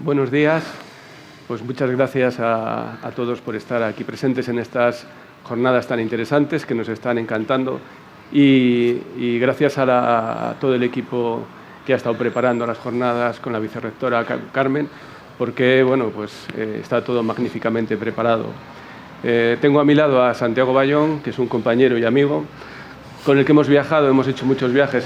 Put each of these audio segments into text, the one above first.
Buenos días. Pues muchas gracias a todos por estar aquí presentes en estas jornadas tan interesantes que nos están encantando y gracias a todo el equipo que ha estado preparando las jornadas con la vicerrectora Carmen, porque está todo magníficamente preparado. Tengo a mi lado a Santiago Bayón, que es un compañero y amigo con el que hemos viajado, hemos hecho muchos viajes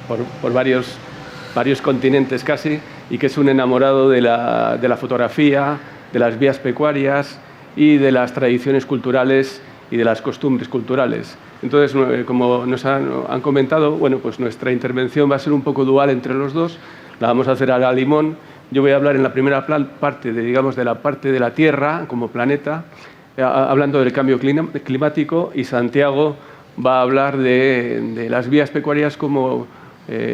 por varios continentes casi, y que es un enamorado de la fotografía, de las vías pecuarias y de las tradiciones culturales y de las costumbres culturales. Entonces, como nos han comentado, pues nuestra intervención va a ser un poco dual entre los dos. La vamos a hacer a la limón. Yo voy a hablar en la primera parte de la parte de la Tierra como planeta, hablando del cambio climático, y Santiago va a hablar de las vías pecuarias como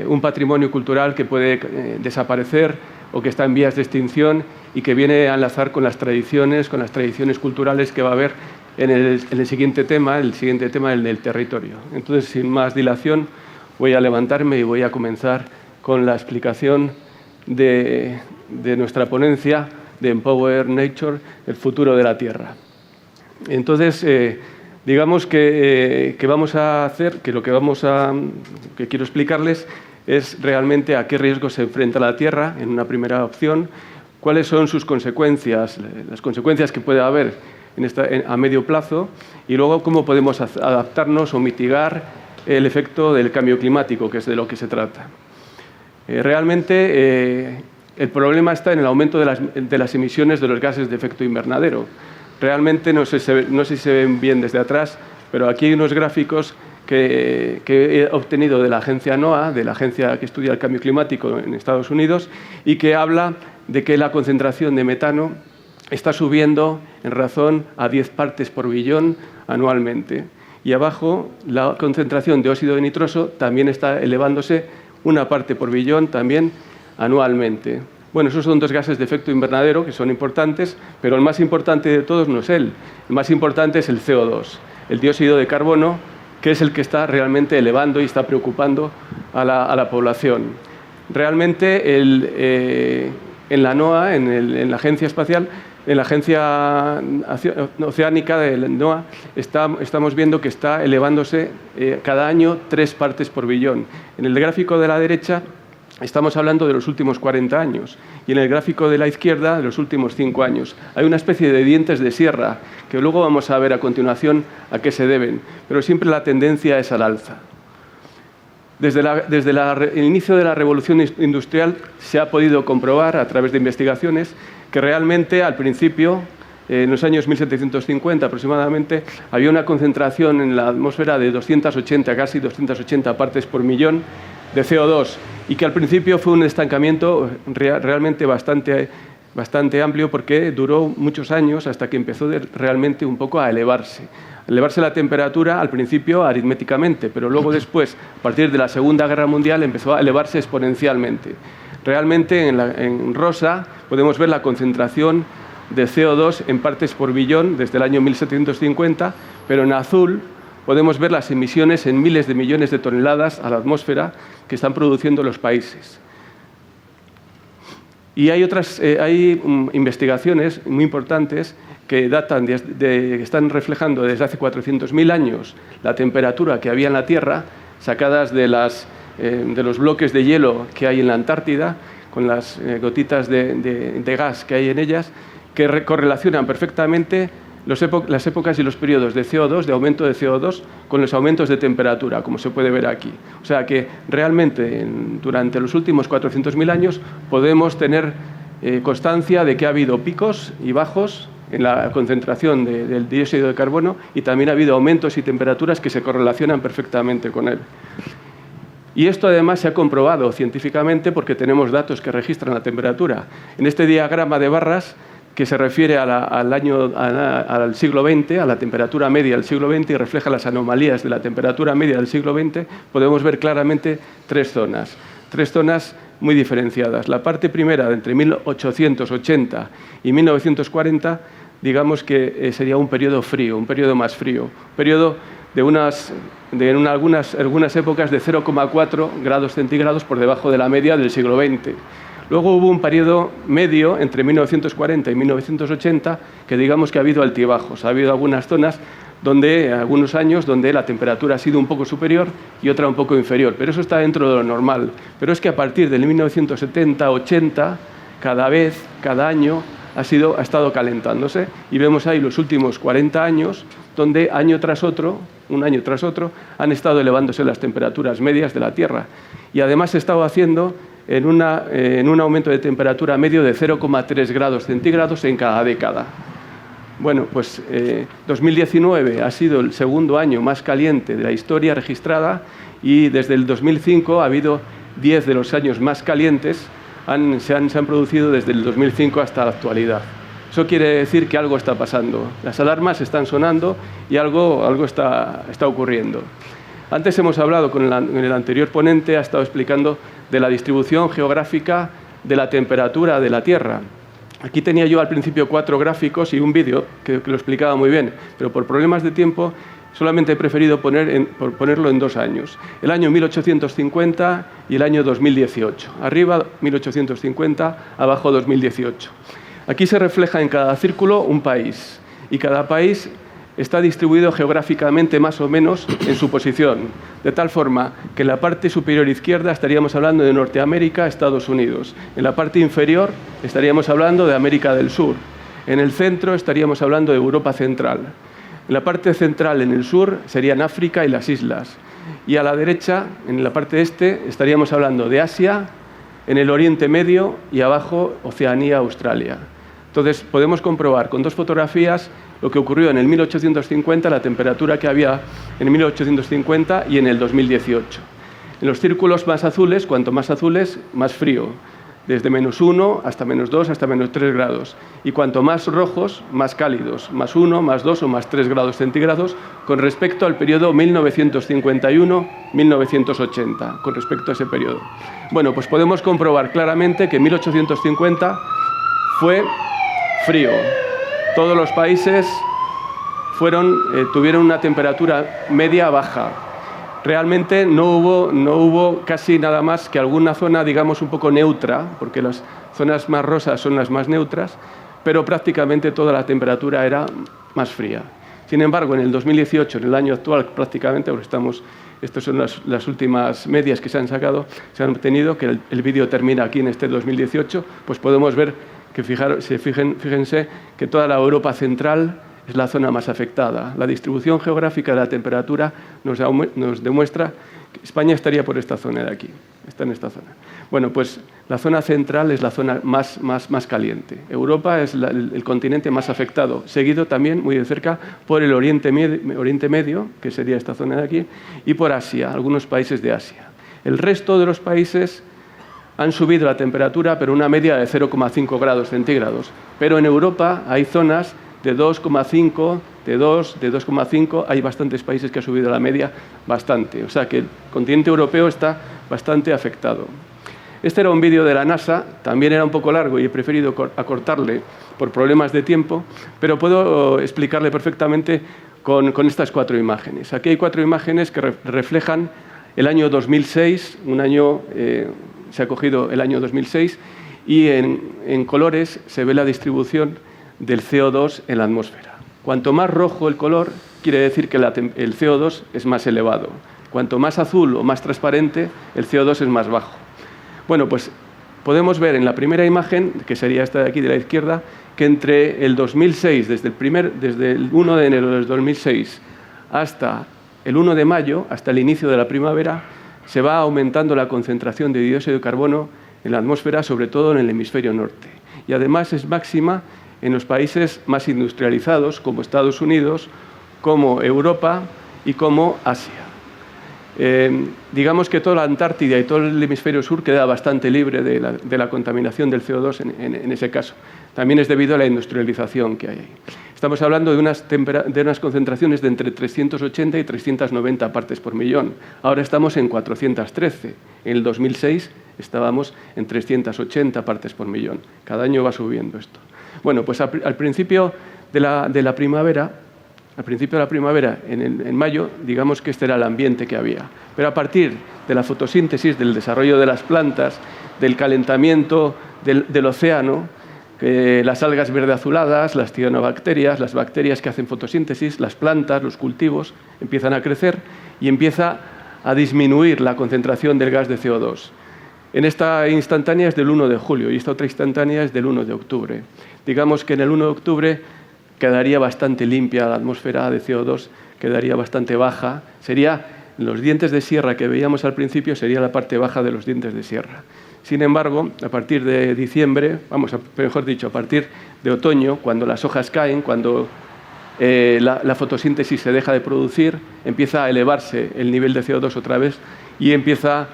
un patrimonio cultural que puede desaparecer o que está en vías de extinción y que viene a enlazar con las tradiciones culturales que va a haber en el siguiente tema, el del territorio. Entonces, sin más dilación, voy a levantarme y voy a comenzar con la explicación de nuestra ponencia de Empower Nature, el futuro de la Tierra. Entonces, digamos que vamos a hacer, que quiero explicarles es realmente a qué riesgos se enfrenta la Tierra en una primera opción, cuáles son sus consecuencias, las consecuencias que puede haber a medio plazo, y luego cómo podemos adaptarnos o mitigar el efecto del cambio climático, que es de lo que se trata. Realmente el problema está en el aumento de las emisiones de los gases de efecto invernadero. Realmente no sé si se ven bien desde atrás, pero aquí hay unos gráficos que he obtenido de la agencia NOAA, de la agencia que estudia el cambio climático en Estados Unidos, y que habla de que la concentración de metano está subiendo en razón a 10 partes por billón anualmente. Y abajo, la concentración de óxido de nitroso también está elevándose 1 parte por billón también anualmente. Bueno, esos son 2 gases de efecto invernadero que son importantes, pero el más importante de todos no es él. El más importante es el CO2, el dióxido de carbono, que es el que está realmente elevando y está preocupando a la población. Realmente en la NOAA, en la Agencia Espacial, en la Agencia Oceánica de la NOAA, estamos viendo que está elevándose cada año 3 partes por billón. En el gráfico de la derecha estamos hablando de los últimos 40 años y en el gráfico de la izquierda de los últimos 5 años. Hay una especie de dientes de sierra que luego vamos a ver a continuación a qué se deben, pero siempre la tendencia es al alza. Desde el inicio de la revolución industrial se ha podido comprobar a través de investigaciones que realmente al principio, en los años 1750 aproximadamente, había una concentración en la atmósfera de casi 280 partes por millón de CO2 y que al principio fue un estancamiento realmente bastante amplio porque duró muchos años hasta que empezó realmente un poco a elevarse la temperatura al principio aritméticamente, pero luego después, a partir de la Segunda Guerra Mundial, empezó a elevarse exponencialmente. Realmente en rosa podemos ver la concentración de CO2 en partes por billón desde el año 1750, pero en azul podemos ver las emisiones en miles de millones de toneladas a la atmósfera que están produciendo los países. Y hay investigaciones muy importantes que están reflejando desde hace 400.000 años la temperatura que había en la Tierra, sacadas de los bloques de hielo que hay en la Antártida, con las gotitas de gas que hay en ellas, que correlacionan perfectamente las épocas y los periodos de CO2, de aumento de CO2, con los aumentos de temperatura, como se puede ver aquí. O sea que realmente durante los últimos 400.000 años podemos tener constancia de que ha habido picos y bajos en la concentración del dióxido de carbono y también ha habido aumentos y temperaturas que se correlacionan perfectamente con él. Y esto además se ha comprobado científicamente porque tenemos datos que registran la temperatura. En este diagrama de barras, que se refiere al siglo XX, a la temperatura media del siglo XX y refleja las anomalías de la temperatura media del siglo XX, podemos ver claramente 3 zonas muy diferenciadas. La parte primera, de entre 1880 y 1940, digamos que sería un periodo frío, un periodo más frío, un periodo en algunas épocas de 0,4 grados centígrados por debajo de la media del siglo XX. Luego hubo un periodo medio entre 1940 y 1980 que digamos que ha habido altibajos. Ha habido algunas zonas algunos años donde la temperatura ha sido un poco superior y otra un poco inferior, pero eso está dentro de lo normal. Pero es que a partir del 1970-80, cada año, ha estado calentándose, y vemos ahí los últimos 40 años donde un año tras otro, han estado elevándose las temperaturas medias de la Tierra. Y además se ha estado haciendo en un aumento de temperatura medio de 0,3 grados centígrados en cada década. Bueno, pues 2019 ha sido el segundo año más caliente de la historia registrada, y desde el 2005 ha habido 10 de los años más calientes se han producido desde el 2005 hasta la actualidad. Eso quiere decir que algo está pasando. Las alarmas están sonando y algo está ocurriendo. Antes hemos hablado con el anterior ponente, ha estado explicando de la distribución geográfica de la temperatura de la Tierra. Aquí tenía yo al principio 4 gráficos y un vídeo que lo explicaba muy bien, pero por problemas de tiempo solamente he preferido ponerlo en 2 años. El año 1850 y el año 2018. Arriba 1850, abajo 2018. Aquí se refleja en cada círculo un país, y cada país está distribuido geográficamente más o menos en su posición, de tal forma que en la parte superior izquierda estaríamos hablando de Norteamérica, Estados Unidos. En la parte inferior estaríamos hablando de América del Sur. En el centro estaríamos hablando de Europa Central. En la parte central, en el sur, serían África y las islas. Y a la derecha, en la parte este, estaríamos hablando de Asia, en el Oriente Medio y abajo Oceanía, Australia. Entonces podemos comprobar con 2 fotografías lo que ocurrió en el 1850, la temperatura que había en 1850 y en el 2018. En los círculos más azules, cuanto más azules, más frío, desde -1 hasta -2 hasta -3 grados. Y cuanto más rojos, más cálidos, +1, +2 o +3 grados centígrados con respecto al periodo 1951-1980, con respecto a ese periodo. Bueno, pues podemos comprobar claramente que 1850 fue frío. Todos los países tuvieron una temperatura media baja. Realmente no hubo casi nada más que alguna zona, digamos, un poco neutra, porque las zonas más rosas son las más neutras, pero prácticamente toda la temperatura era más fría. Sin embargo, en el 2018, en el año actual, prácticamente, porque estas son las últimas medias que se han sacado, se han obtenido, que el vídeo termina aquí en este 2018, pues podemos ver que fíjense que toda la Europa central es la zona más afectada. La distribución geográfica de la temperatura nos demuestra que España estaría por esta zona de aquí, está en esta zona. Bueno, pues la zona central es la zona más caliente. Europa es el continente más afectado, seguido también muy de cerca por el Oriente Medio, que sería esta zona de aquí, y por Asia, algunos países de Asia. El resto de los países han subido la temperatura, pero una media de 0,5 grados centígrados. Pero en Europa hay zonas de 2,5, de 2,5, hay bastantes países que han subido la media bastante. O sea que el continente europeo está bastante afectado. Este era un vídeo de la NASA, también era un poco largo y he preferido acortarle por problemas de tiempo, pero puedo explicarle perfectamente con estas 4 imágenes. Aquí hay 4 imágenes que reflejan el año 2006, se ha cogido el año 2006, y en colores se ve la distribución del CO2 en la atmósfera. Cuanto más rojo el color, quiere decir que el CO2 es más elevado. Cuanto más azul o más transparente, el CO2 es más bajo. Bueno, pues podemos ver en la primera imagen, que sería esta de aquí de la izquierda, que entre el 2006, desde el 1 de enero del 2006 hasta el 1 de mayo, hasta el inicio de la primavera, se va aumentando la concentración de dióxido de carbono en la atmósfera, sobre todo en el hemisferio norte. Y además es máxima en los países más industrializados, como Estados Unidos, como Europa y como Asia. Digamos que toda la Antártida y todo el hemisferio sur queda bastante libre de la contaminación del CO2 en ese caso. También es debido a la industrialización que hay ahí. Estamos hablando de unas concentraciones de entre 380 y 390 partes por millón. Ahora estamos en 413. En el 2006 estábamos en 380 partes por millón. Cada año va subiendo esto. Bueno, pues al principio de la primavera, en mayo, digamos que este era el ambiente que había. Pero a partir de la fotosíntesis, del desarrollo de las plantas, del calentamiento del océano, las algas verde azuladas, las cianobacterias, las bacterias que hacen fotosíntesis, las plantas, los cultivos, empiezan a crecer y empieza a disminuir la concentración del gas de CO2. En esta instantánea es del 1 de julio y esta otra instantánea es del 1 de octubre. Digamos que en el 1 de octubre quedaría bastante limpia la atmósfera de CO2, quedaría bastante baja. Sería los dientes de sierra que veíamos al principio, sería la parte baja de los dientes de sierra. Sin embargo, a partir de diciembre, mejor dicho, a partir de otoño, cuando las hojas caen, cuando la fotosíntesis se deja de producir, empieza a elevarse el nivel de CO2 otra vez y empieza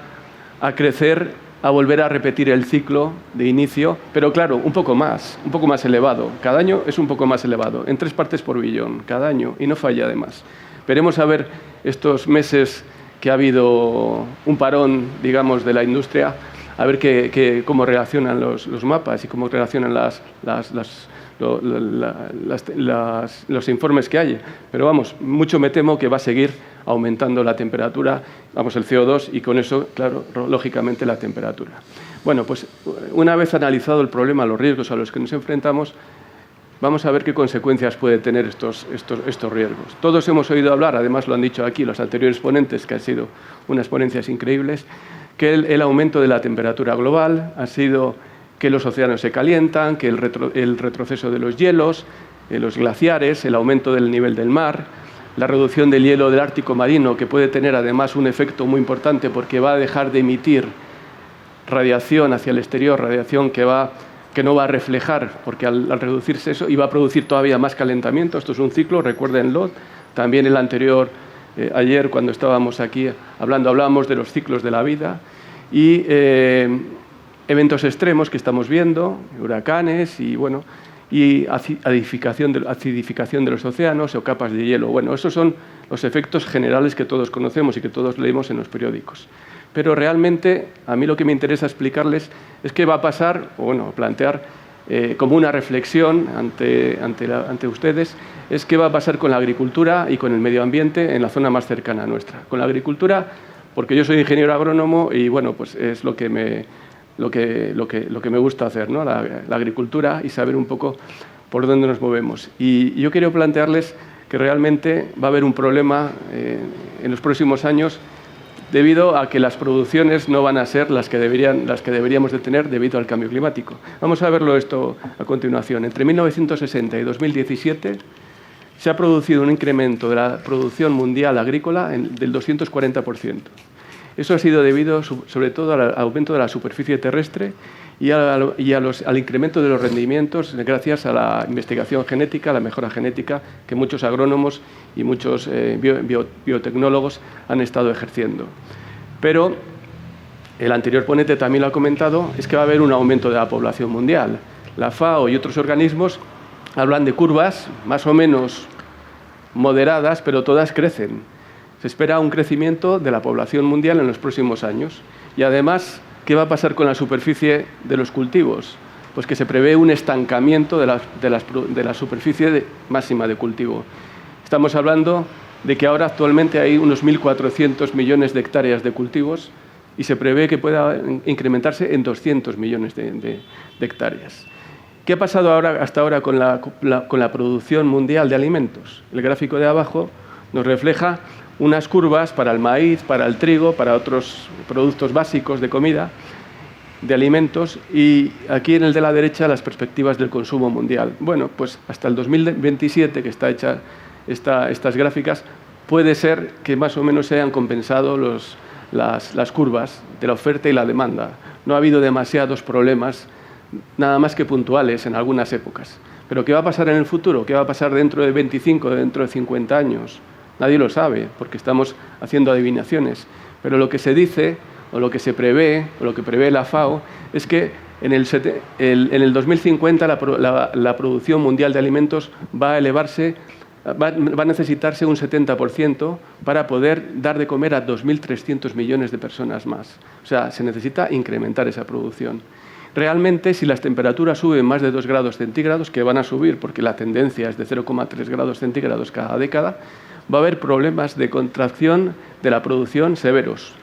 a crecer, a volver a repetir el ciclo de inicio, pero claro, un poco más elevado. Cada año es un poco más elevado, en 3 partes por billón, cada año, y no falla además. Veremos a ver estos meses que ha habido un parón, digamos, de la industria, a ver cómo relacionan los mapas y cómo relacionan los informes que hay. Pero vamos, mucho me temo que va a seguir aumentando la temperatura, el CO2 y con eso, claro, lógicamente la temperatura. Bueno, pues una vez analizado el problema, los riesgos a los que nos enfrentamos, vamos a ver qué consecuencias puede tener estos riesgos. Todos hemos oído hablar, además lo han dicho aquí los anteriores ponentes, que han sido unas ponencias increíbles, que el aumento de la temperatura global ha sido que los océanos se calientan, que el retroceso de los hielos, los glaciares, el aumento del nivel del mar, la reducción del hielo del Ártico marino, que puede tener además un efecto muy importante porque va a dejar de emitir radiación hacia el exterior, radiación que no va a reflejar, porque al reducirse eso iba a producir todavía más calentamiento. Esto es un ciclo, recuérdenlo. También el anterior, ayer cuando estábamos aquí hablábamos de los ciclos de la vida y eventos extremos que estamos viendo, huracanes y acidificación de los océanos o capas de hielo. Bueno, esos son los efectos generales que todos conocemos y que todos leemos en los periódicos. Pero realmente a mí lo que me interesa explicarles es qué va a pasar, plantear como una reflexión ante ustedes, es qué va a pasar con la agricultura y con el medio ambiente en la zona más cercana a nuestra. Con la agricultura, porque yo soy ingeniero agrónomo y pues es lo que me gusta hacer, ¿no? La agricultura y saber un poco por dónde nos movemos. Y yo quiero plantearles que realmente va a haber un problema en los próximos años debido a que las producciones no van a ser las que deberíamos de tener debido al cambio climático. Vamos a verlo esto a continuación. Entre 1960 y 2017 se ha producido un incremento de la producción mundial agrícola del 240%. Eso ha sido debido sobre todo al aumento de la superficie terrestre y al incremento de los rendimientos gracias a la investigación genética, a la mejora genética que muchos agrónomos y muchos biotecnólogos han estado ejerciendo. Pero el anterior ponente también lo ha comentado, es que va a haber un aumento de la población mundial. La FAO y otros organismos hablan de curvas más o menos moderadas, pero todas crecen. Se espera un crecimiento de la población mundial en los próximos años. Y además, ¿qué va a pasar con la superficie de los cultivos? Pues que se prevé un estancamiento de la superficie máxima de cultivo. Estamos hablando de que ahora actualmente hay unos 1.400 millones de hectáreas de cultivos y se prevé que pueda incrementarse en 200 millones de hectáreas. ¿Qué ha pasado hasta ahora con la producción mundial de alimentos? El gráfico de abajo nos refleja unas curvas para el maíz, para el trigo, para otros productos básicos de comida, de alimentos, y aquí en el de la derecha las perspectivas del consumo mundial. Bueno, pues hasta el 2027, que está hecha estas gráficas, puede ser que más o menos se hayan compensado las curvas de la oferta y la demanda. No ha habido demasiados problemas, nada más que puntuales en algunas épocas. Pero ¿qué va a pasar en el futuro? ¿Qué va a pasar dentro de 25, dentro de 50 años? Nadie lo sabe, porque estamos haciendo adivinaciones. Pero lo que se dice, o lo que se prevé, o lo que prevé la FAO, es que en el 2050 la producción mundial de alimentos va a elevarse, va a necesitarse un 70% para poder dar de comer a 2.300 millones de personas más. O sea, se necesita incrementar esa producción. Realmente, si las temperaturas suben más de 2 grados centígrados, que van a subir porque la tendencia es de 0,3 grados centígrados cada década, va a haber problemas de contracción de la producción severos.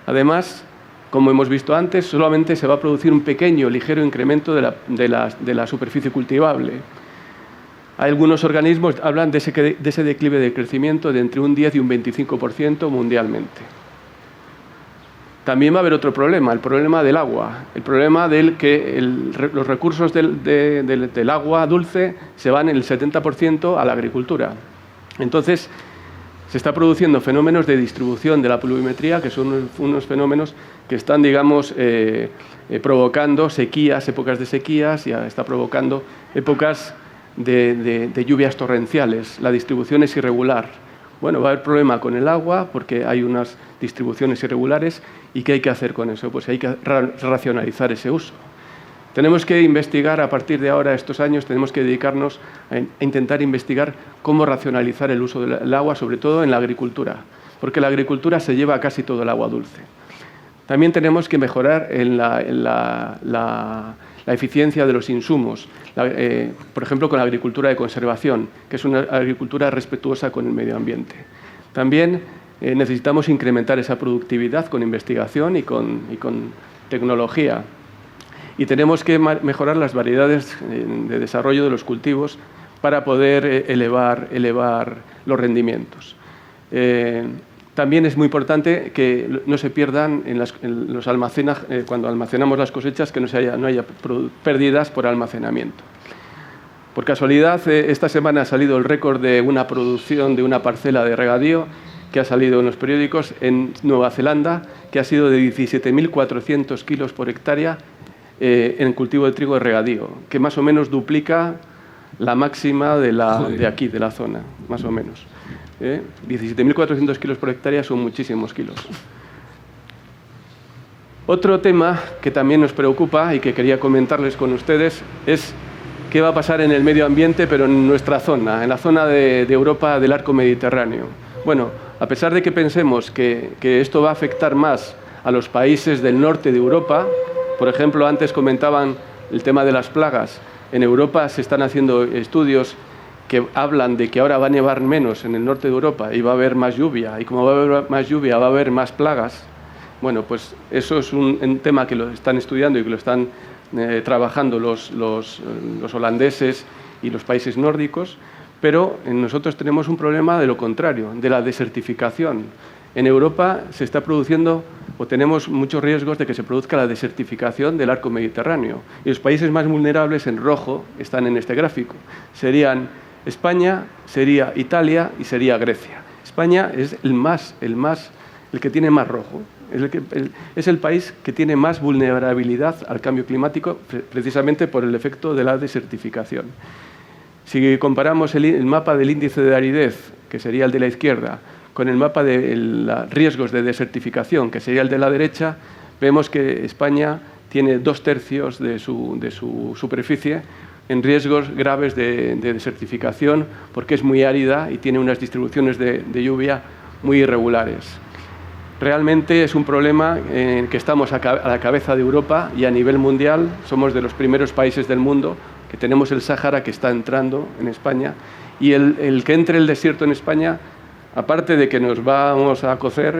Además, como hemos visto antes, solamente se va a producir un pequeño, ligero incremento de la superficie cultivable. Hay algunos organismos que hablan de ese declive de crecimiento de entre un 10 y un 25% mundialmente. También va a haber otro problema, el problema del agua, el problema del que los recursos del agua dulce se van en el 70% a la agricultura. Entonces, se está produciendo fenómenos de distribución de la pluviometría, que son unos fenómenos que están, digamos, provocando sequías, épocas de sequías, y está provocando épocas de lluvias torrenciales. La distribución es irregular. Bueno, va a haber problema con el agua porque hay unas distribuciones irregulares. ¿Y qué hay que hacer con eso? Pues hay que racionalizar ese uso. Tenemos que investigar, a partir de ahora, estos años, tenemos que dedicarnos a intentar investigar cómo racionalizar el uso del agua, sobre todo en la agricultura, porque la agricultura se lleva casi todo el agua dulce. También tenemos que mejorar en la eficiencia de los insumos, por ejemplo, con la agricultura de conservación, que es una agricultura respetuosa con el medio ambiente. También necesitamos incrementar esa productividad con investigación y con tecnología. Y tenemos que mejorar las variedades de desarrollo de los cultivos para poder elevar los rendimientos. También es muy importante que no se pierdan cuando almacenamos las cosechas, que no haya pérdidas por almacenamiento. Por casualidad, esta semana ha salido el récord de una producción de una parcela de regadío que ha salido en los periódicos en Nueva Zelanda, que ha sido de 17.400 kilos por hectárea en cultivo de trigo de regadío, que más o menos duplica la máxima de aquí, de la zona, más o menos. 17.400 kilos por hectárea son muchísimos kilos. Otro tema que también nos preocupa y que quería comentarles con ustedes es qué va a pasar en el medio ambiente, pero en nuestra zona, en la zona de Europa del arco mediterráneo. Bueno, a pesar de que pensemos que esto va a afectar más a los países del norte de Europa, por ejemplo, antes comentaban el tema de las plagas. En Europa se están haciendo estudios que hablan de que ahora va a nevar menos en el norte de Europa y va a haber más lluvia. Y como va a haber más lluvia, va a haber más plagas. Bueno, pues eso es un tema que lo están estudiando y que lo están trabajando los holandeses y los países nórdicos. Pero nosotros tenemos un problema de lo contrario, de la desertificación. En Europa se está produciendo, o tenemos muchos riesgos de que se produzca la desertificación del arco mediterráneo. Y los países más vulnerables, en rojo, están en este gráfico. Serían España, sería Italia y sería Grecia. España es el que tiene más rojo. Es el país que tiene más vulnerabilidad al cambio climático, precisamente por el efecto de la desertificación. Si comparamos el mapa del índice de aridez, que sería el de la izquierda, con el mapa de los riesgos de desertificación, que sería el de la derecha, vemos que España tiene 2/3 de su superficie en riesgos graves de desertificación, porque es muy árida y tiene unas distribuciones de lluvia muy irregulares. Realmente es un problema en que estamos a la cabeza de Europa y a nivel mundial somos de los primeros países del mundo que tenemos el Sáhara que está entrando en España, y el que entre el desierto en España, aparte de que nos vamos a cocer,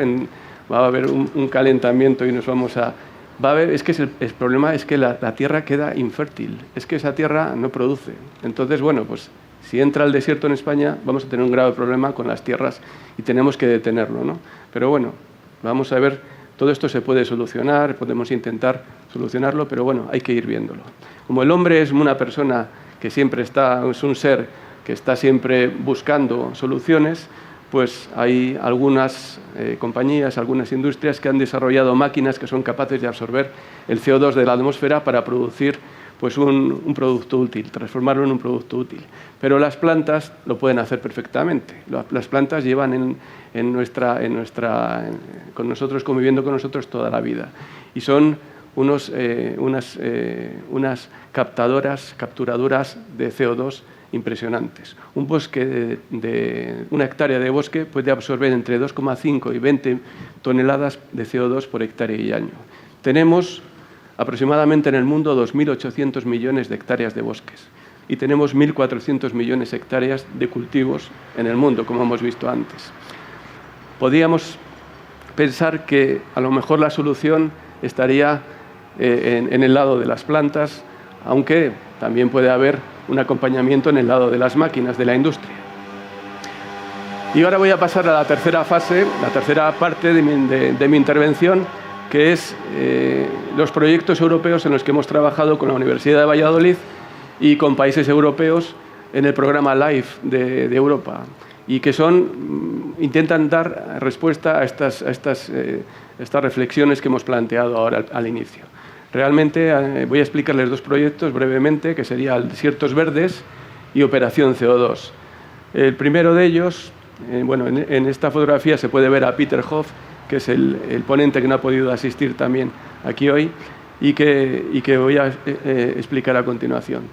va a haber un calentamiento y nos vamos a... el problema es que la tierra queda infértil, es que esa tierra no produce. Entonces, bueno, pues si entra el desierto en España vamos a tener un grave problema con las tierras y tenemos que detenerlo, ¿no? Pero bueno, vamos a ver, todo esto se puede solucionar, podemos intentar solucionarlo, pero bueno, hay que ir viéndolo. Como el hombre es una persona que siempre es un ser que está siempre buscando soluciones, pues hay algunas compañías, algunas industrias que han desarrollado máquinas que son capaces de absorber el CO2 de la atmósfera para producir pues un producto útil, transformarlo en un producto útil. Pero las plantas lo pueden hacer perfectamente. Las plantas llevan con nosotros, conviviendo con nosotros toda la vida. Y son unas capturadoras de CO2 impresionantes. Un bosque una hectárea de bosque puede absorber entre 2,5 y 20 toneladas de CO2 por hectárea y año. Tenemos aproximadamente en el mundo 2.800 millones de hectáreas de bosques y tenemos 1.400 millones de hectáreas de cultivos en el mundo, como hemos visto antes. Podríamos pensar que a lo mejor la solución estaría en el lado de las plantas, aunque también puede haber un acompañamiento en el lado de las máquinas, de la industria. Y ahora voy a pasar a la tercera fase, la tercera parte de mi intervención, que es los proyectos europeos en los que hemos trabajado con la Universidad de Valladolid y con países europeos en el programa LIFE de Europa, y que intentan dar respuesta a estas reflexiones que hemos planteado ahora al inicio. Realmente voy a explicarles dos proyectos brevemente, que serían Desiertos Verdes y Operación CO2. El primero de ellos, en esta fotografía se puede ver a Peter Hoff, que es el ponente que no ha podido asistir también aquí hoy y que voy a explicar a continuación.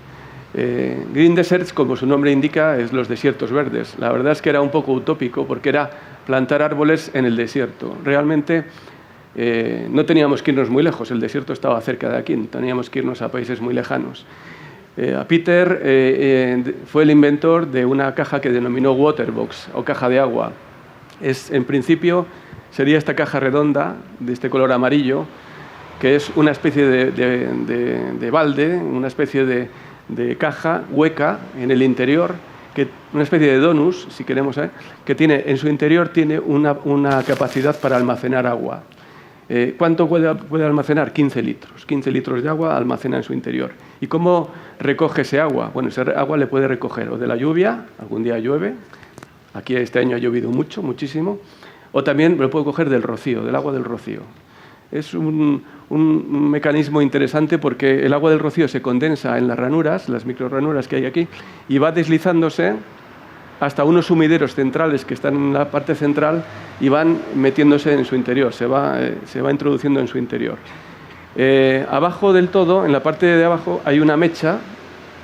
Green Deserts, como su nombre indica, es los desiertos verdes. La verdad es que era un poco utópico porque era plantar árboles en el desierto. Realmente no teníamos que irnos muy lejos, el desierto estaba cerca de aquí, teníamos que irnos a países muy lejanos. Peter fue el inventor de una caja que denominó Waterbox, o caja de agua. En principio sería esta caja redonda, de este color amarillo, que es una especie de balde, una especie de caja hueca en el interior, una especie de donus, si queremos, que en su interior tiene una capacidad para almacenar agua. ¿Cuánto puede almacenar? 15 litros. 15 litros de agua almacena en su interior. ¿Y cómo recoge ese agua? Bueno, ese agua le puede recoger o de la lluvia, algún día llueve, aquí este año ha llovido muchísimo, o también lo puede coger del rocío, del agua del rocío. Es un mecanismo interesante porque el agua del rocío se condensa en las ranuras, las microranuras que hay aquí, y va deslizándose hasta unos sumideros centrales que están en la parte central y van metiéndose en su interior, se va introduciendo en su interior. Abajo del todo, en la parte de abajo, hay una mecha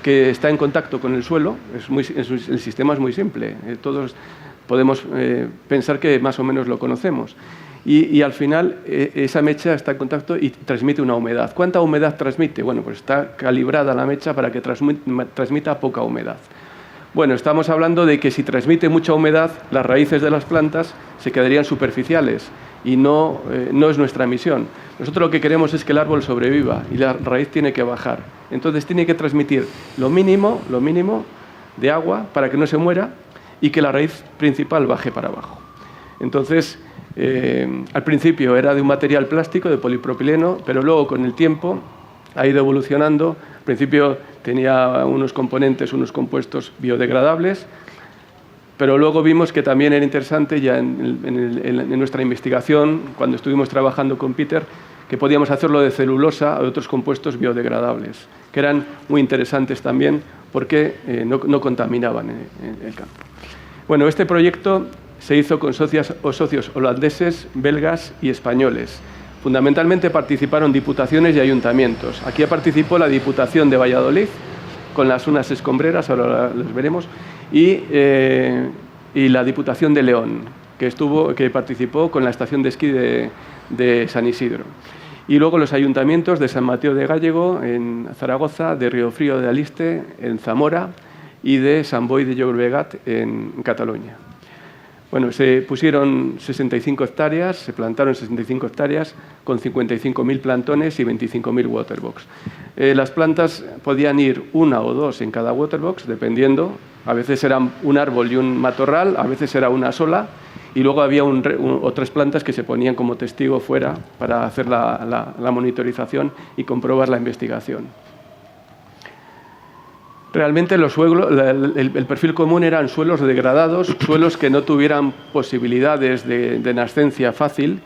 que está en contacto con el suelo. El sistema es muy simple, todos podemos pensar que más o menos lo conocemos. Y al final esa mecha está en contacto y transmite una humedad. ¿Cuánta humedad transmite? Bueno, pues está calibrada la mecha para que transmita poca humedad. Bueno, estamos hablando de que si transmite mucha humedad, las raíces de las plantas se quedarían superficiales y no es nuestra misión. Nosotros lo que queremos es que el árbol sobreviva y la raíz tiene que bajar. Entonces tiene que transmitir lo mínimo de agua para que no se muera y que la raíz principal baje para abajo. Entonces, al principio era de un material plástico, de polipropileno, pero luego con el tiempo ha ido evolucionando. Al principio tenía unos componentes, unos compuestos biodegradables, pero luego vimos que también era interesante ya en nuestra investigación, cuando estuvimos trabajando con Peter, que podíamos hacerlo de celulosa o de otros compuestos biodegradables, que eran muy interesantes también porque no contaminaban el campo. Bueno, este proyecto se hizo con socios holandeses, belgas y españoles. Fundamentalmente participaron diputaciones y ayuntamientos. Aquí participó la Diputación de Valladolid, con las unas escombreras, ahora las veremos, y la Diputación de León, que participó con la estación de esquí de San Isidro. Y luego los ayuntamientos de San Mateo de Gállego, en Zaragoza, de Riofrío de Aliste, en Zamora, y de Sant Boi de Llobregat, en Cataluña. Bueno, se pusieron 65 hectáreas, se plantaron 65 hectáreas con 55.000 plantones y 25.000 waterbox. Las plantas podían ir una o dos en cada waterbox, dependiendo. A veces eran un árbol y un matorral, a veces era una sola, y luego había otras plantas que se ponían como testigo fuera para hacer la monitorización y comprobar la investigación. Realmente el perfil común eran suelos degradados, suelos que no tuvieran posibilidades de nascencia fácil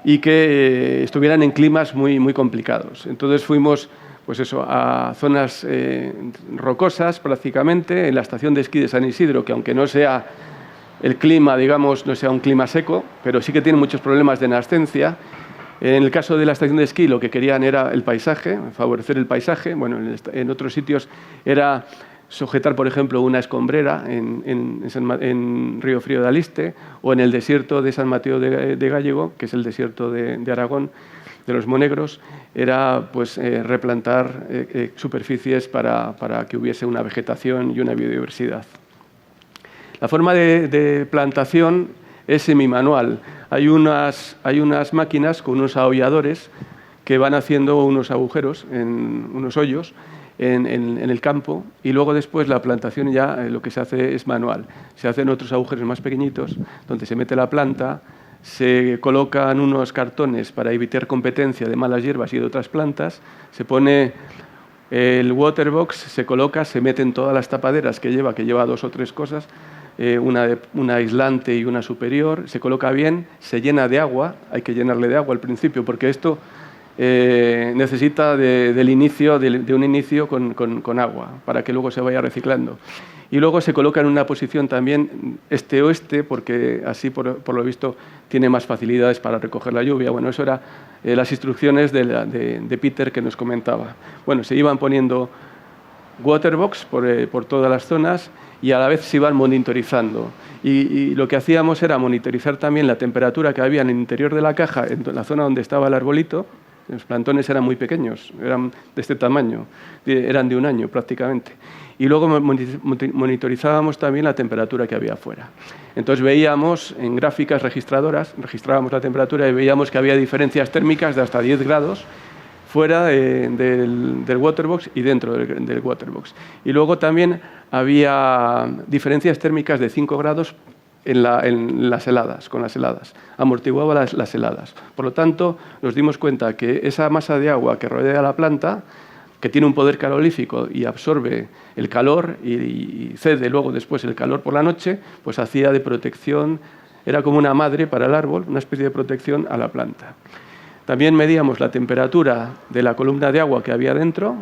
y que estuvieran en climas muy complicados. Entonces fuimos a zonas rocosas prácticamente, en la estación de esquí de San Isidro, que aunque no sea el clima, digamos, no sea un clima seco, pero sí que tiene muchos problemas de nascencia. En el caso de la estación de esquí lo que querían era el paisaje, favorecer el paisaje. Bueno, en otros sitios era sujetar, por ejemplo, una escombrera en Riofrío de Aliste o en el desierto de San Mateo de Gállego, que es el desierto de Aragón, de los Monegros, era replantar superficies para que hubiese una vegetación y una biodiversidad. La forma de plantación es semimanual. Hay unas máquinas con unos aholladores que van haciendo unos agujeros, unos hoyos, en el campo, y luego después la plantación ya lo que se hace es manual. Se hacen otros agujeros más pequeñitos donde se mete la planta, se colocan unos cartones para evitar competencia de malas hierbas y de otras plantas, se pone el waterbox, se coloca, se meten todas las tapaderas que lleva 2 o 3 cosas, una aislante y una superior, se coloca bien, se llena de agua, hay que llenarle de agua al principio porque esto necesita de un inicio con agua para que luego se vaya reciclando. Y luego se coloca en una posición también este-oeste porque así por lo visto tiene más facilidades para recoger la lluvia. Bueno, eso eran las instrucciones de Peter que nos comentaba. Bueno, se iban poniendo waterbox por todas las zonas y a la vez se iban monitorizando. Y lo que hacíamos era monitorizar también la temperatura que había en el interior de la caja, en la zona donde estaba el arbolito. Los plantones eran muy pequeños, eran de este tamaño, eran de 1 año prácticamente. Y luego monitorizábamos también la temperatura que había afuera. Entonces veíamos en gráficas registradoras, registrábamos la temperatura y veíamos que había diferencias térmicas de hasta 10 grados fuera del waterbox y dentro del waterbox. Y luego también había diferencias térmicas de 5 grados en las heladas, con las heladas, amortiguaba las heladas. Por lo tanto, nos dimos cuenta que esa masa de agua que rodea la planta, que tiene un poder calorífico y absorbe el calor y cede luego después el calor por la noche, pues hacía de protección, era como una madre para el árbol, una especie de protección a la planta. También medíamos la temperatura de la columna de agua que había dentro,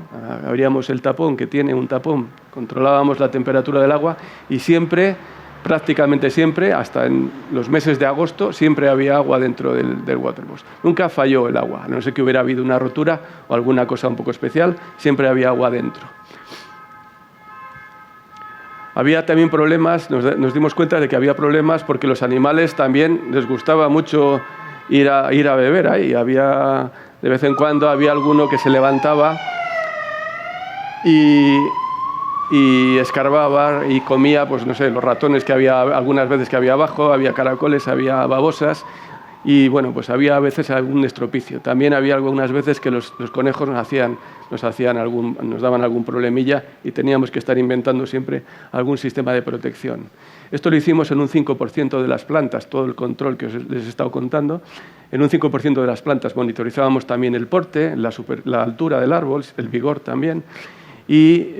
abríamos el tapón, que tiene un tapón, controlábamos la temperatura del agua y siempre, prácticamente siempre, hasta en los meses de agosto, siempre había agua dentro del waterbox. Nunca falló el agua, a no ser que hubiera habido una rotura o alguna cosa un poco especial, siempre había agua dentro. Había también problemas, nos dimos cuenta de que había problemas porque los animales también les gustaba mucho ir a beber ahí. Había, de vez en cuando había alguno que se levantaba y escarbaba y comía, pues no sé, los ratones que había algunas veces que había abajo, había caracoles, había babosas y bueno, pues había a veces algún estropicio. También había algunas veces que los conejos nos daban algún problemilla y teníamos que estar inventando siempre algún sistema de protección. Esto lo hicimos en un 5% de las plantas, todo el control que les he estado contando. En un 5% de las plantas monitorizábamos también el porte, la altura del árbol, el vigor también. Y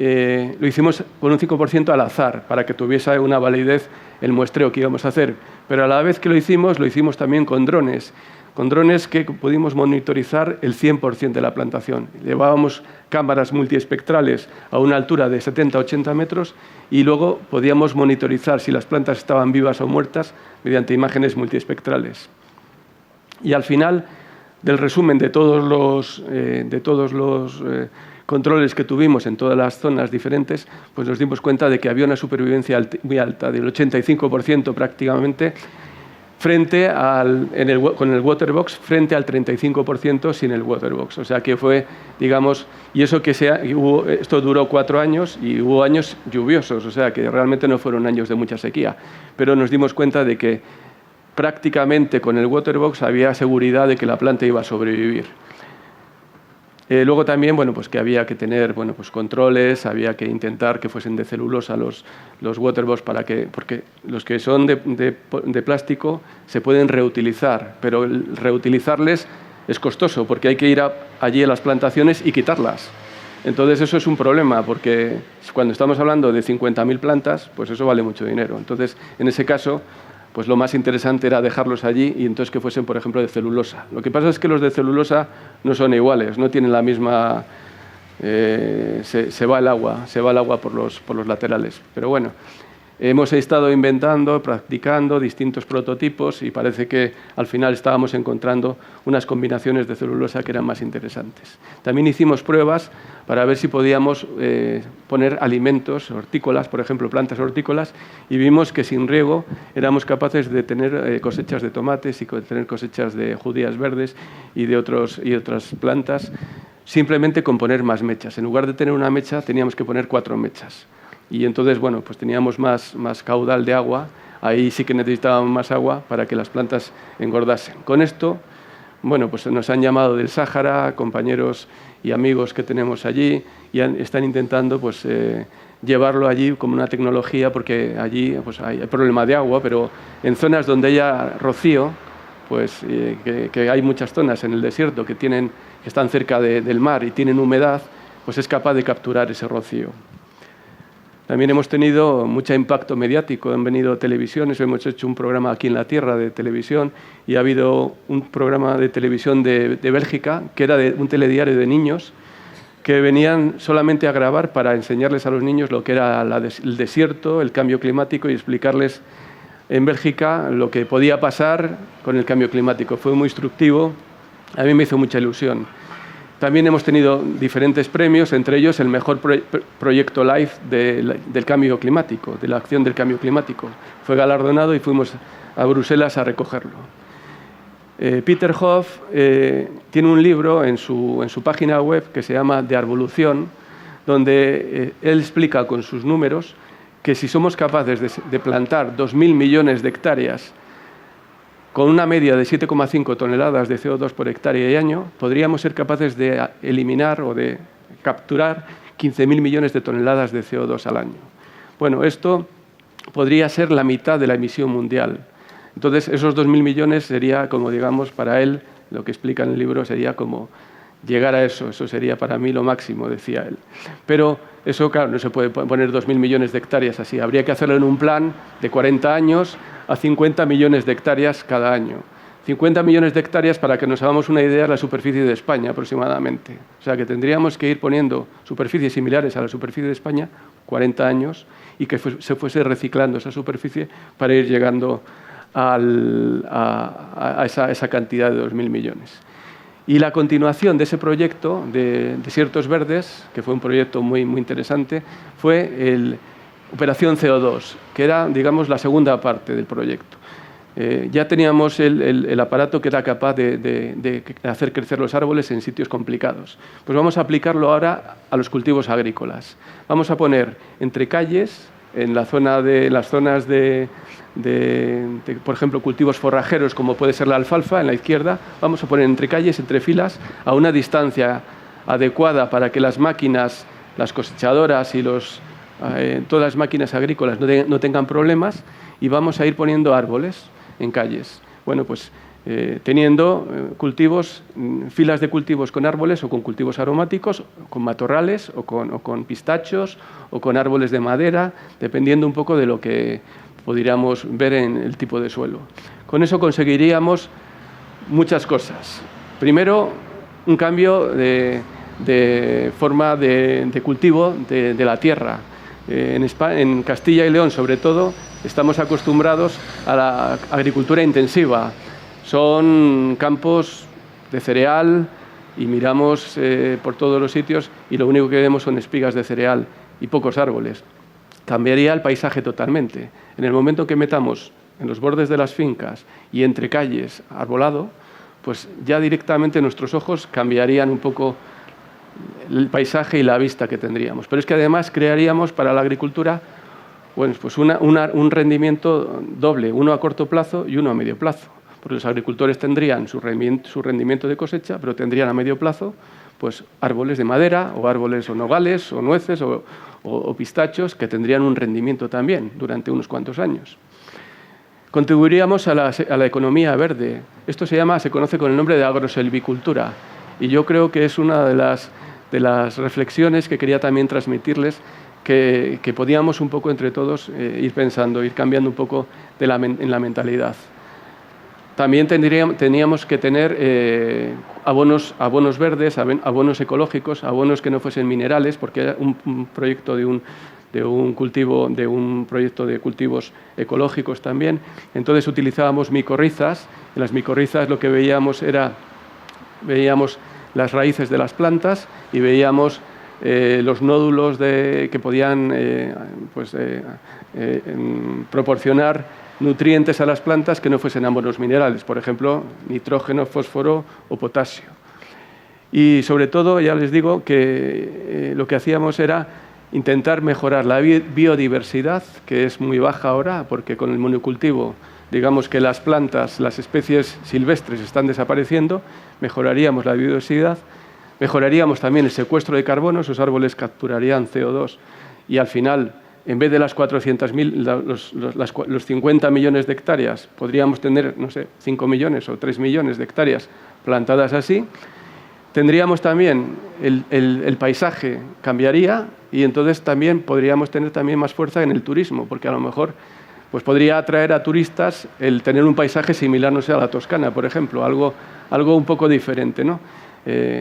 lo hicimos con un 5% al azar, para que tuviese una validez el muestreo que íbamos a hacer. Pero a la vez que lo hicimos también con drones que pudimos monitorizar el 100% de la plantación. Llevábamos cámaras multiespectrales a una altura de 70-80 metros y luego podíamos monitorizar si las plantas estaban vivas o muertas mediante imágenes multiespectrales. Y al final del resumen de todos los controles que tuvimos en todas las zonas diferentes, pues nos dimos cuenta de que había una supervivencia muy alta, del 85% prácticamente, con el waterbox, frente al 35% sin el waterbox. O sea que fue, digamos, y eso esto duró 4 años y hubo años lluviosos, o sea que realmente no fueron años de mucha sequía. Pero nos dimos cuenta de que prácticamente con el waterbox había seguridad de que la planta iba a sobrevivir. Luego también, bueno, pues que había que tener, bueno, pues controles, había que intentar que fuesen de celulosa los waterbox porque los que son de plástico se pueden reutilizar, pero el reutilizarles es costoso porque hay que ir allí a las plantaciones y quitarlas. Entonces eso es un problema porque cuando estamos hablando de 50.000 plantas, pues eso vale mucho dinero. Entonces, en ese caso, pues lo más interesante era dejarlos allí y entonces que fuesen, por ejemplo, de celulosa. Lo que pasa es que los de celulosa no son iguales, no tienen la misma... se va el agua por los laterales. Pero bueno, hemos estado inventando, practicando distintos prototipos y parece que al final estábamos encontrando unas combinaciones de celulosa que eran más interesantes. También hicimos pruebas para ver si podíamos poner alimentos hortícolas, por ejemplo, plantas hortícolas, y vimos que sin riego éramos capaces de tener cosechas de tomates y tener cosechas de judías verdes y de otras plantas, simplemente con poner más mechas. En lugar de tener una mecha, teníamos que poner 4 mechas. Y entonces, bueno, pues teníamos más caudal de agua, ahí sí que necesitábamos más agua para que las plantas engordasen. Con esto, bueno, pues nos han llamado del Sáhara, compañeros y amigos que tenemos allí, y están intentando pues, llevarlo allí como una tecnología, porque allí pues, hay problema de agua, pero en zonas donde haya rocío, pues, que hay muchas zonas en el desierto que están cerca del mar y tienen humedad, pues es capaz de capturar ese rocío. También hemos tenido mucho impacto mediático, han venido televisiones, hemos hecho un programa aquí en la Tierra de televisión y ha habido un programa de televisión de Bélgica que era de un telediario de niños que venían solamente a grabar para enseñarles a los niños lo que era el desierto, el cambio climático y explicarles en Bélgica lo que podía pasar con el cambio climático. Fue muy instructivo, a mí me hizo mucha ilusión. También hemos tenido diferentes premios, entre ellos el mejor proyecto live del cambio climático, de la acción del cambio climático. Fue galardonado y fuimos a Bruselas a recogerlo. Peter Hoff tiene un libro en su página web que se llama De Arvolución, donde él explica con sus números que si somos capaces de plantar 2.000 millones de hectáreas con una media de 7,5 toneladas de CO2 por hectárea y año, podríamos ser capaces de eliminar o de capturar 15.000 millones de toneladas de CO2 al año. Bueno, esto podría ser la mitad de la emisión mundial. Entonces, esos 2.000 millones sería, como digamos, para él, lo que explica en el libro, sería como llegar a eso. Eso sería para mí lo máximo, decía él. Pero eso, claro, no se puede poner 2.000 millones de hectáreas así. Habría que hacerlo en un plan de 40 años a 50 millones de hectáreas cada año. 50 millones de hectáreas, para que nos hagamos una idea, es la superficie de España aproximadamente. O sea, que tendríamos que ir poniendo superficies similares a la superficie de España 40 años y que se fuese reciclando esa superficie para ir llegando a esa cantidad de 2.000 millones. Y la continuación de ese proyecto de Desiertos Verdes, que fue un proyecto muy, muy interesante, fue Operación CO2, que era, digamos, la segunda parte del proyecto. Ya teníamos el aparato que era capaz de hacer crecer los árboles en sitios complicados. Pues vamos a aplicarlo ahora a los cultivos agrícolas. Vamos a poner entre calles, en las zonas de, por ejemplo, cultivos forrajeros, como puede ser la alfalfa, en la izquierda, vamos a poner entre calles, entre filas, a una distancia adecuada para que las máquinas, las cosechadoras y todas las máquinas agrícolas no tengan problemas, y vamos a ir poniendo árboles en calles. Bueno, pues teniendo cultivos, filas de cultivos con árboles o con cultivos aromáticos, con matorrales o con pistachos o con árboles de madera, dependiendo un poco de lo que podríamos ver en el tipo de suelo. Con eso conseguiríamos muchas cosas. Primero, un cambio de forma de cultivo de la tierra. En Castilla y León, sobre todo, estamos acostumbrados a la agricultura intensiva. Son campos de cereal y miramos por todos los sitios y lo único que vemos son espigas de cereal y pocos árboles. Cambiaría el paisaje totalmente. En el momento que metamos en los bordes de las fincas y entre calles arbolado, pues ya directamente nuestros ojos cambiarían un poco el paisaje y la vista que tendríamos. Pero es que además crearíamos para la agricultura pues un rendimiento doble, uno a corto plazo y uno a medio plazo. Porque los agricultores tendrían su rendimiento de cosecha, pero tendrían a medio plazo pues árboles de madera o árboles o nogales o nueces o pistachos que tendrían un rendimiento también durante unos cuantos años. Contribuiríamos a la economía verde. Esto se conoce con el nombre de agroselvicultura, y yo creo que es una de las reflexiones que quería también transmitirles, que podíamos un poco entre todos ir pensando, ir cambiando un poco en la mentalidad. También teníamos que tener abonos verdes, abonos ecológicos, abonos que no fuesen minerales, porque era un proyecto de un proyecto de cultivos ecológicos también. Entonces utilizábamos micorrizas. En las micorrizas lo que veíamos las raíces de las plantas y veíamos los nódulos que podían proporcionar nutrientes a las plantas que no fuesen abonos minerales, por ejemplo, nitrógeno, fósforo o potasio. Y sobre todo, ya les digo que lo que hacíamos era intentar mejorar la biodiversidad, que es muy baja ahora, porque con el monocultivo digamos que las plantas, las especies silvestres están desapareciendo, mejoraríamos la biodiversidad, mejoraríamos también el secuestro de carbono, esos árboles capturarían CO2 y al final, en vez de las 400.000, los 50 millones de hectáreas, podríamos tener, no sé, 5 millones o 3 millones de hectáreas plantadas así. Tendríamos también, el paisaje cambiaría y entonces también podríamos tener también más fuerza en el turismo, porque a lo mejor pues podría atraer a turistas el tener un paisaje similar, no sé, a la Toscana, por ejemplo, algo un poco diferente, ¿no?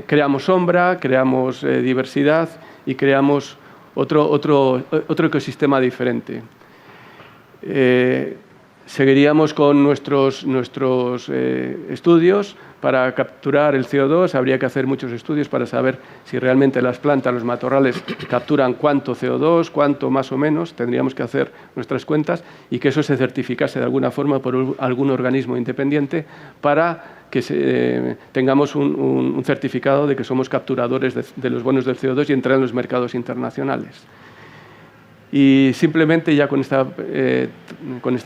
Creamos sombra, creamos diversidad y creamos otro ecosistema diferente. Seguiríamos con nuestros estudios para capturar el CO2. Habría que hacer muchos estudios para saber si realmente las plantas, los matorrales, capturan cuánto CO2, cuánto más o menos. Tendríamos que hacer nuestras cuentas y que eso se certificase de alguna forma por algún organismo independiente para que tengamos un certificado de que somos capturadores de los bonos del CO2 y entrar en los mercados internacionales. Y simplemente ya con esta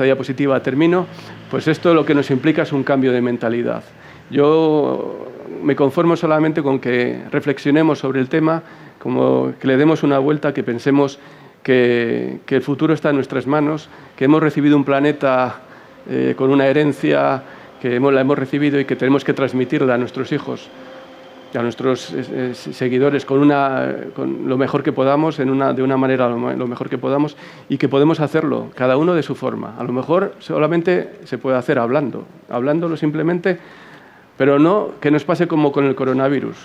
diapositiva termino, pues esto lo que nos implica es un cambio de mentalidad. Yo me conformo solamente con que reflexionemos sobre el tema, como que le demos una vuelta, que pensemos que el futuro está en nuestras manos, que hemos recibido un planeta con una herencia que la hemos recibido y que tenemos que transmitirla a nuestros hijos, a nuestros seguidores con lo mejor que podamos, de una manera lo mejor que podamos, y que podemos hacerlo, cada uno de su forma. A lo mejor solamente se puede hacer hablándolo simplemente, pero no que nos pase como con el coronavirus,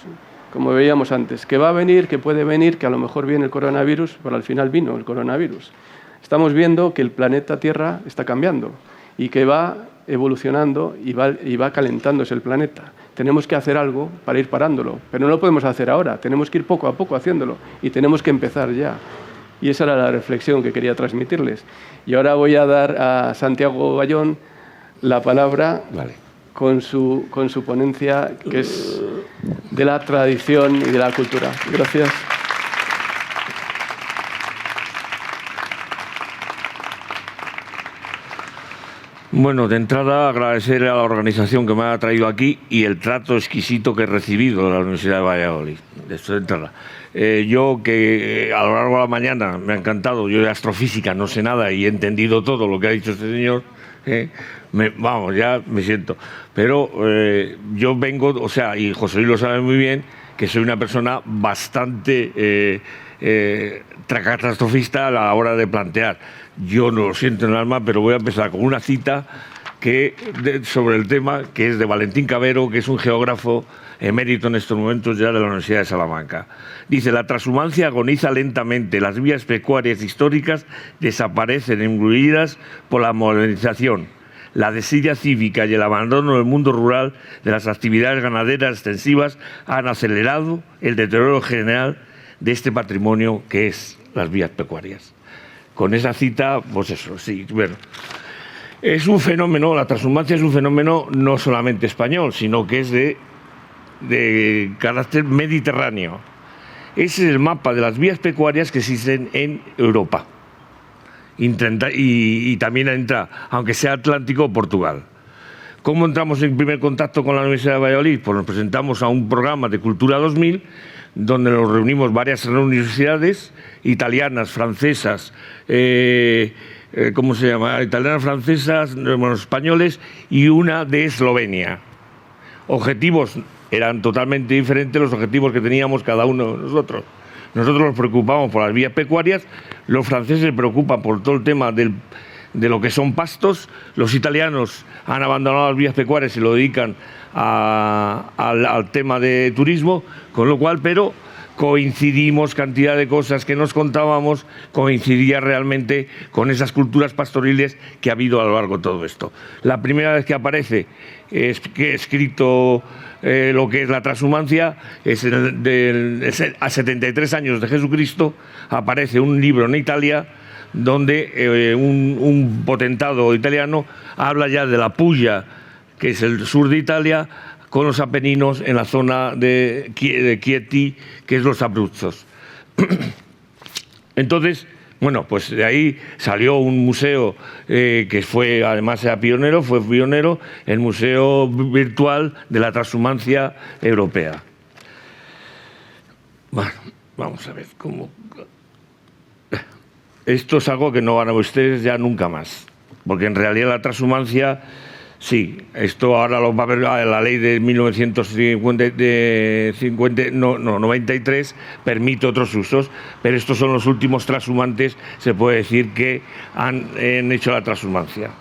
como veíamos antes, que va a venir, que puede venir, que a lo mejor viene el coronavirus, pero al final vino el coronavirus. Estamos viendo que el planeta Tierra está cambiando y que va evolucionando y va calentándose el planeta. Tenemos que hacer algo para ir parándolo, pero no lo podemos hacer ahora, tenemos que ir poco a poco haciéndolo y tenemos que empezar ya. Y esa era la reflexión que quería transmitirles. Y ahora voy a dar a Santiago Bayón la palabra con su ponencia, que es de la tradición y de la cultura. Gracias. Bueno, de entrada agradecer a la organización que me ha traído aquí y el trato exquisito que he recibido de la Universidad de Valladolid. Esto de entrada. Yo que a lo largo de la mañana me ha encantado, yo de astrofísica no sé nada y he entendido todo lo que ha dicho este señor, ya me siento. Pero yo vengo, o sea, y José Luis lo sabe muy bien, que soy una persona bastante catastrofista a la hora de plantear. Yo no lo siento en el alma, pero voy a empezar con una cita sobre el tema, que es de Valentín Cavero, que es un geógrafo emérito en estos momentos ya de la Universidad de Salamanca. Dice: la transhumancia agoniza lentamente, las vías pecuarias históricas desaparecen engullidas por la modernización. La desidia cívica y el abandono del mundo rural de las actividades ganaderas extensivas han acelerado el deterioro general de este patrimonio que es las vías pecuarias. Con esa cita, pues eso, sí, bueno. Es un fenómeno, la transhumancia es un fenómeno no solamente español, sino que es de carácter mediterráneo. Ese es el mapa de las vías pecuarias que existen en Europa. Y también entra, aunque sea Atlántico o Portugal. ¿Cómo entramos en primer contacto con la Universidad de Valladolid? Pues nos presentamos a un programa de Cultura 2000, donde nos reunimos varias universidades italianas, francesas, ¿cómo se llama? Italianas, francesas, españoles y una de Eslovenia. Objetivos eran totalmente diferentes los objetivos que teníamos cada uno de nosotros. Nosotros nos preocupamos por las vías pecuarias, los franceses se preocupan por todo el tema de lo que son pastos, los italianos han abandonado las vías pecuarias y lo dedican al tema de turismo, con lo cual, pero coincidimos, cantidad de cosas que nos contábamos, coincidía realmente con esas culturas pastoriles que ha habido a lo largo de todo esto. La primera vez que aparece escrito lo que es la transhumancia es a 73 años de Jesucristo, aparece un libro en Italia donde un potentado italiano habla ya de la Puglia, que es el sur de Italia, con los Apeninos en la zona de Chieti, que es los Abruzzos. Entonces, Bueno, pues de ahí salió un museo que fue, además fue pionero, el Museo Virtual de la Transhumancia Europea. Bueno, vamos a ver cómo... Esto es algo que no van a ver ustedes ya nunca más, porque en realidad la transhumancia, sí, esto ahora lo va a ver la ley de 1993, permite otros usos, pero estos son los últimos transhumantes, se puede decir, que han hecho la transhumancia.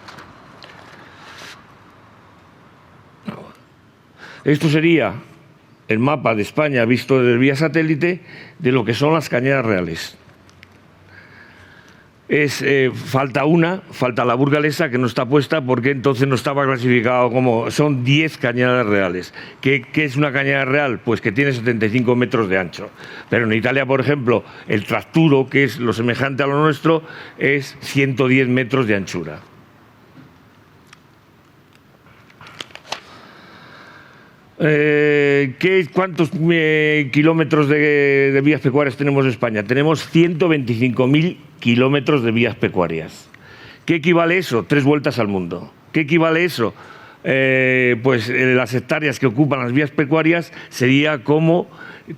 Esto sería el mapa de España visto desde vía satélite de lo que son las cañadas reales. Falta la burgalesa, que no está puesta porque entonces no estaba clasificado como... Son 10 cañadas reales. ¿Qué es una cañada real? Pues que tiene 75 metros de ancho. Pero en Italia, por ejemplo, el Trasturo, que es lo semejante a lo nuestro, es 110 metros de anchura. ¿Cuántos kilómetros de vías pecuarias tenemos en España? Tenemos 125.000 kilómetros de vías pecuarias. ¿Qué equivale eso? 3 vueltas al mundo. ¿Qué equivale eso? Pues las hectáreas que ocupan las vías pecuarias sería como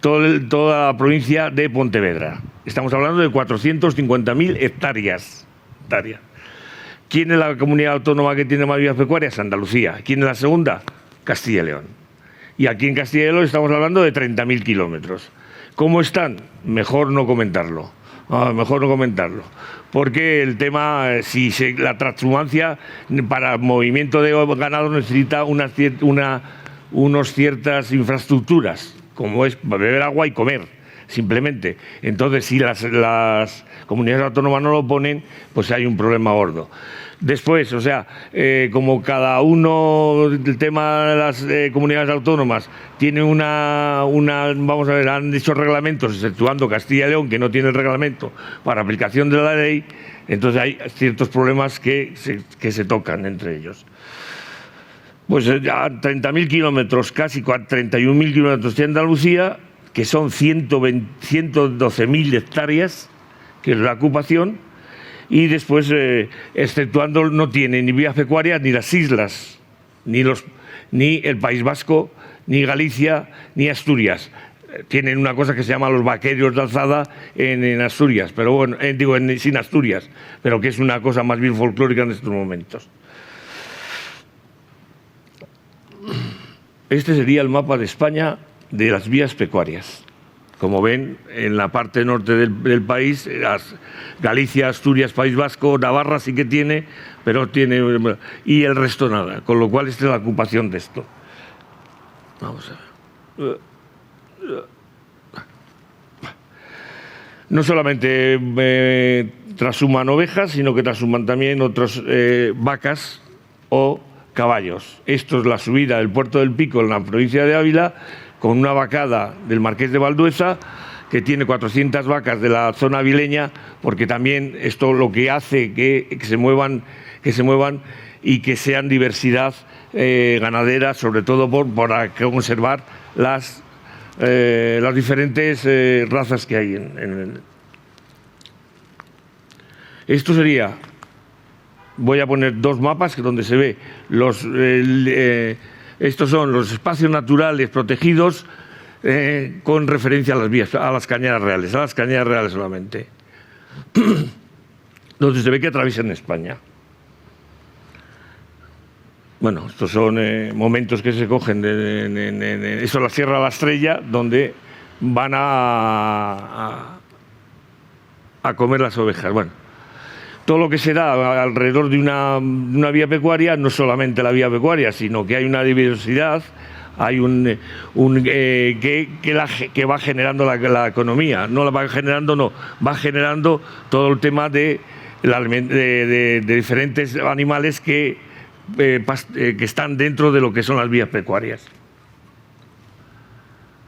toda la provincia de Pontevedra. Estamos hablando de 450.000 hectáreas. ¿Quién es la comunidad autónoma que tiene más vías pecuarias? Andalucía. ¿Quién es la segunda? Castilla y León. Y aquí en Castilla y León estamos hablando de 30.000 kilómetros. ¿Cómo están? Mejor no comentarlo. Porque el tema, la transhumancia para movimiento de ganado necesita unas ciertas infraestructuras, como es beber agua y comer, simplemente. Entonces, si las comunidades autónomas no lo ponen, pues hay un problema gordo. Después, como cada uno, el tema de las comunidades autónomas tiene vamos a ver, han hecho reglamentos, exceptuando Castilla y León, que no tiene el reglamento para aplicación de la ley, entonces hay ciertos problemas que se tocan entre ellos. Pues ya 30.000 kilómetros, casi 31.000 kilómetros de Andalucía, que son 112.000 hectáreas, que es la ocupación. Y después, exceptuando, no tiene ni vías pecuarias ni las islas, ni el País Vasco, ni Galicia, ni Asturias. Tienen una cosa que se llama los vaquerios de alzada en Asturias, pero bueno, sin Asturias, pero que es una cosa más bien folclórica en estos momentos. Este sería el mapa de España de las vías pecuarias. Como ven, en la parte norte del país, Galicia, Asturias, País Vasco, Navarra sí que tiene, pero tiene... Y el resto nada, con lo cual esta es la ocupación de esto. Vamos a ver. No solamente transhuman ovejas, sino que transhuman también otras vacas o caballos. Esto es la subida del Puerto del Pico en la provincia de Ávila, con una vacada del Marqués de Valdueza, que tiene 400 vacas de la zona avileña, porque también esto lo que hace que se muevan y que sean diversidad ganadera, sobre todo para conservar las diferentes razas que hay Esto sería... Voy a poner 2 mapas donde se ve estos son los espacios naturales protegidos con referencia a las cañadas reales, solamente. Donde se ve que atraviesan España. Bueno, estos son momentos que se cogen eso es la Sierra de la Estrella, donde van a comer las ovejas. Bueno, todo lo que se da alrededor de una vía pecuaria, no solamente la vía pecuaria, sino que hay una diversidad, hay que va generando la economía. Va generando todo el tema de diferentes animales que están dentro de lo que son las vías pecuarias.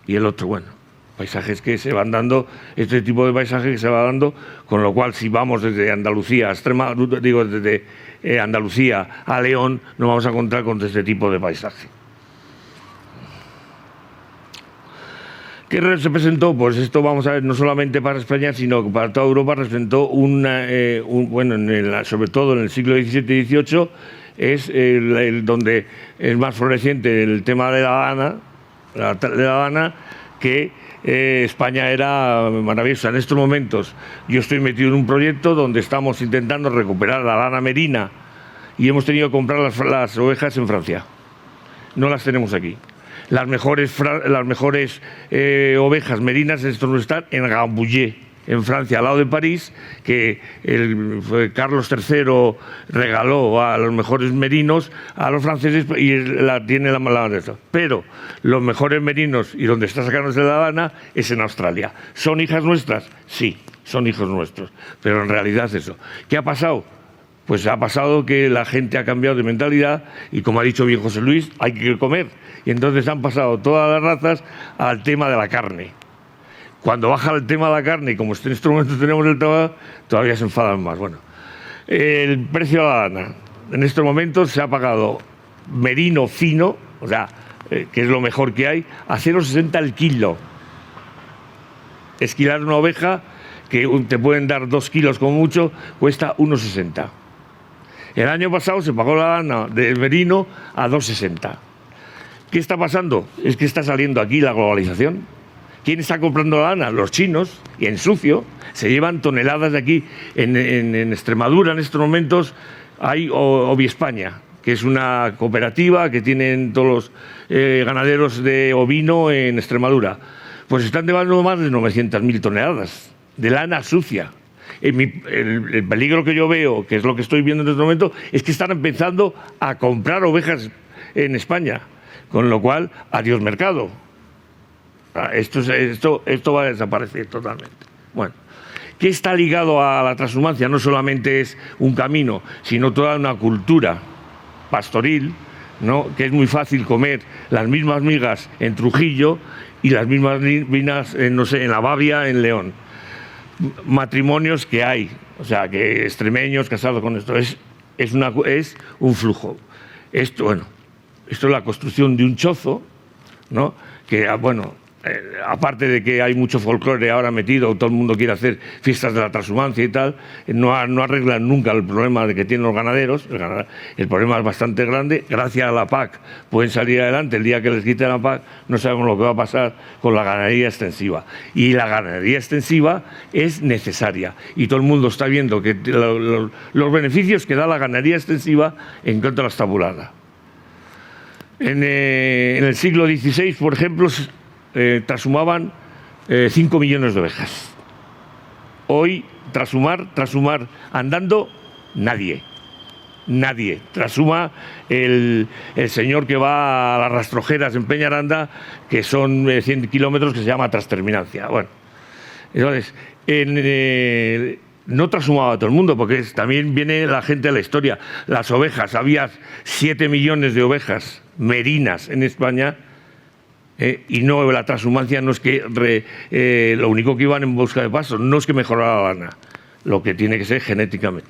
Y el otro, bueno, paisajes que se van dando, este tipo de paisaje que se va dando, con lo cual si vamos desde Andalucía desde Andalucía a León, nos vamos a encontrar con este tipo de paisaje. ¿Qué representó? Pues esto, vamos a ver, no solamente para España, sino para toda Europa representó sobre todo en el siglo XVII y XVIII, es donde es más floreciente el tema de La Habana, que España era maravillosa. En estos momentos yo estoy metido en un proyecto donde estamos intentando recuperar la lana merina y hemos tenido que comprar las ovejas en Francia. No las tenemos aquí. Las mejores ovejas merinas están en Rambouillet, en Francia, al lado de París, que Carlos III regaló a los mejores merinos a los franceses y tiene la mala de eso. Pero los mejores merinos y donde está sacándose la lana es en Australia. ¿Son hijas nuestras? Sí, son hijos nuestros. Pero en realidad eso. ¿Qué ha pasado? Pues ha pasado que la gente ha cambiado de mentalidad y, como ha dicho bien José Luis, hay que comer. Y entonces han pasado todas las razas al tema de la carne. Cuando baja el tema de la carne, y como en este momento tenemos el tabaco, todavía se enfadan más. Bueno, el precio de la lana. En estos momentos se ha pagado merino fino, o sea, que es lo mejor que hay, a 0,60 el kilo. Esquilar una oveja, que te pueden dar 2 kilos como mucho, cuesta 1,60. El año pasado se pagó la lana del merino a 2,60. ¿Qué está pasando? Es que está saliendo aquí la globalización. ¿Quién está comprando la lana? Los chinos, y en sucio. Se llevan toneladas de aquí. En Extremadura, en estos momentos, hay Oviespaña, que es una cooperativa que tienen todos los ganaderos de ovino en Extremadura. Pues están llevando más de 900.000 toneladas de lana sucia. El peligro que yo veo, que es lo que estoy viendo en este momento, es que están empezando a comprar ovejas en España. Con lo cual, adiós mercado. Esto va a desaparecer totalmente. Bueno, ¿qué está ligado a la transhumancia? No solamente es un camino, sino toda una cultura pastoril, ¿no? Que es muy fácil comer las mismas migas en Trujillo y las mismas migas en La Babia, en León. Matrimonios que hay, o sea, que extremeños casados con esto, es un flujo. Esto es la construcción de un chozo, ¿no? Que, aparte de que hay mucho folclore ahora metido, todo el mundo quiere hacer fiestas de la transhumancia y tal, no arreglan nunca el problema de que tienen los ganaderos. El problema es bastante grande. Gracias a la PAC pueden salir adelante. El día que les quiten la PAC no sabemos lo que va a pasar con la ganadería extensiva. Y la ganadería extensiva es necesaria. Y todo el mundo está viendo que los beneficios que da la ganadería extensiva en contra de la estabulada. En el siglo XVI, por ejemplo, trashumaban 5 millones de ovejas. Hoy, trashumar andando, nadie. Trashuma el señor que va a las rastrojeras en Peñaranda, que son 100 kilómetros, que se llama Trasterminancia. Bueno, entonces, no trashumaba todo el mundo, porque también viene la gente de la historia. Las ovejas, había 7 millones de ovejas merinas en España, y no, la transhumancia no es que lo único que iban en busca de pasto, no es que mejorara la lana, lo que tiene que ser genéticamente.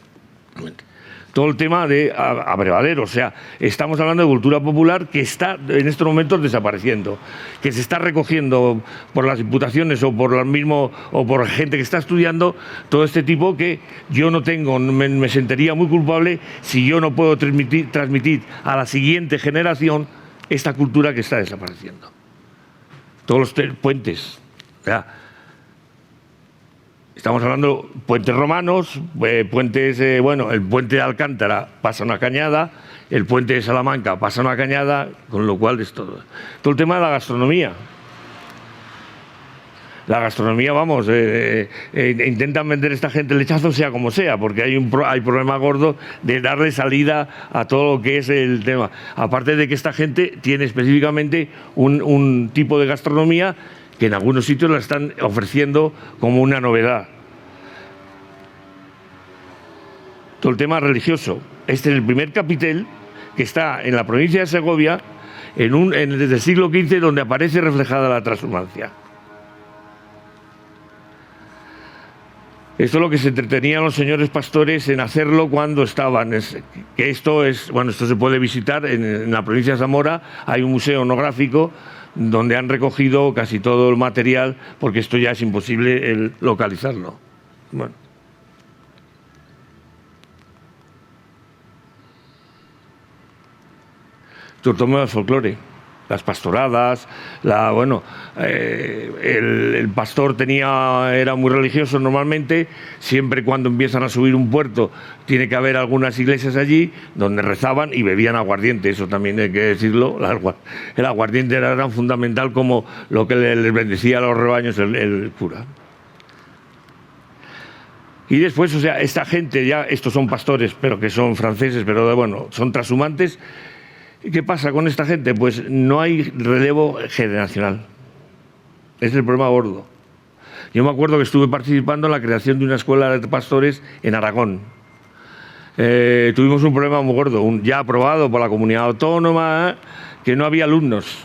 Todo el tema de abrevadero, o sea, estamos hablando de cultura popular que está en estos momentos desapareciendo, que se está recogiendo por las diputaciones o por gente que está estudiando todo este tipo, que yo no tengo, me sentiría muy culpable si yo no puedo transmitir a la siguiente generación esta cultura que está desapareciendo. Todos los puentes, o sea, estamos hablando de puentes romanos, puentes, el puente de Alcántara pasa una cañada, el puente de Salamanca pasa una cañada, con lo cual es todo. Todo el tema de la gastronomía. La gastronomía, intentan vender a esta gente el lechazo sea como sea, porque hay problema gordo de darle salida a todo lo que es el tema. Aparte de que esta gente tiene específicamente un tipo de gastronomía que en algunos sitios la están ofreciendo como una novedad. Todo el tema religioso. Este es el primer capitel que está en la provincia de Segovia, desde el siglo XV, donde aparece reflejada la transhumancia. Esto es lo que se entretenían los señores pastores en hacerlo cuando estaban. Esto se puede visitar en la provincia de Zamora. Hay un museo etnográfico donde han recogido casi todo el material, porque esto ya es imposible localizarlo. Bueno. Tortomo del folclore, las pastoradas, el pastor era muy religioso normalmente. Siempre cuando empiezan a subir un puerto tiene que haber algunas iglesias allí donde rezaban y bebían aguardiente, eso también hay que decirlo. El aguardiente era tan fundamental como lo que les bendecía a los rebaños el cura. Y después, o sea, esta gente ya, estos son pastores, pero que son franceses, pero bueno, son trashumantes. ¿Y qué pasa con esta gente? Pues no hay relevo generacional. Ese es el problema gordo. Yo me acuerdo que estuve participando en la creación de una escuela de pastores en Aragón. Tuvimos un problema muy gordo, ya aprobado por la comunidad autónoma, que no había alumnos.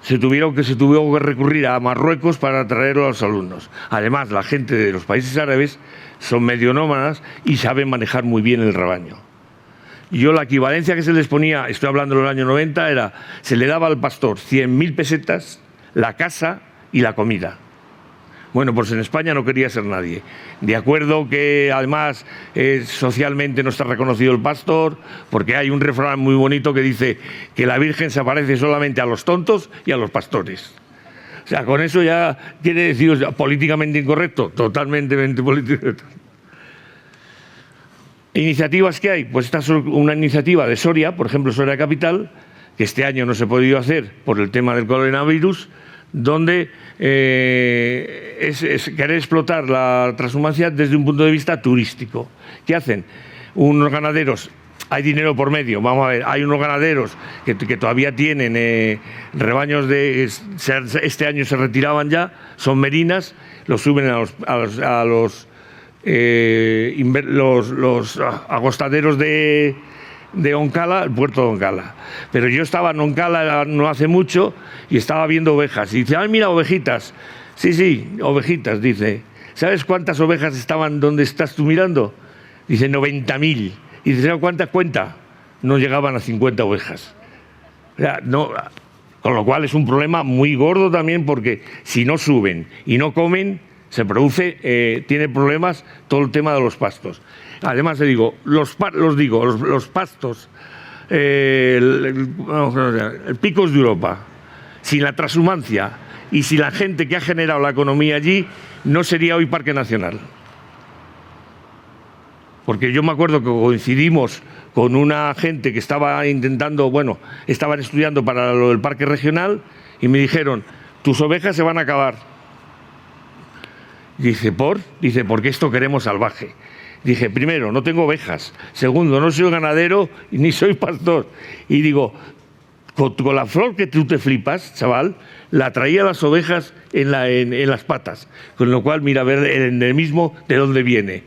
Se tuvo que recurrir a Marruecos para traer a los alumnos. Además, la gente de los países árabes son medio nómadas y saben manejar muy bien el rebaño. Yo la equivalencia que se les ponía, estoy hablando del año 90, era, se le daba al pastor 100.000 pesetas, la casa y la comida. Bueno, pues en España no quería ser nadie. De acuerdo que además socialmente no está reconocido el pastor, porque hay un refrán muy bonito que dice que la Virgen se aparece solamente a los tontos y a los pastores. O sea, con eso ya quiere decir, o sea, políticamente incorrecto, totalmente políticamente. ¿Iniciativas que hay? Pues esta es una iniciativa de Soria, por ejemplo, Soria Capital, que este año no se ha podido hacer por el tema del coronavirus, donde es querer explotar la transhumancia desde un punto de vista turístico. ¿Qué hacen? Unos ganaderos, hay dinero por medio, vamos a ver, hay unos ganaderos que todavía tienen rebaños este año se retiraban ya, son merinas, los suben a los agostaderos de Oncala, el puerto de Oncala. Pero yo estaba en Oncala no hace mucho y estaba viendo ovejas. Y dice, ¡ay, mira, ovejitas! Sí, ovejitas, dice. ¿Sabes cuántas ovejas estaban donde estás tú mirando? Dice, 90.000. Y dice, ¿sabes cuántas cuenta? No llegaban a 50 ovejas. O sea, no, con lo cual es un problema muy gordo también, porque si no suben y no comen, se produce, tiene problemas todo el tema de los pastos. Además, digo, los pastos, el Picos de Europa, sin la transhumancia y sin la gente que ha generado la economía allí, no sería hoy Parque Nacional. Porque yo me acuerdo que coincidimos con una gente que estaba estaban estudiando para el Parque Regional y me dijeron, tus ovejas se van a acabar. Dice, porque esto queremos salvaje. Dije, primero, no tengo ovejas. Segundo, no soy ganadero ni soy pastor. Y digo, con la flor que tú te flipas, chaval, la traía las ovejas en las patas. Con lo cual, mira, a ver el endemismo de dónde viene.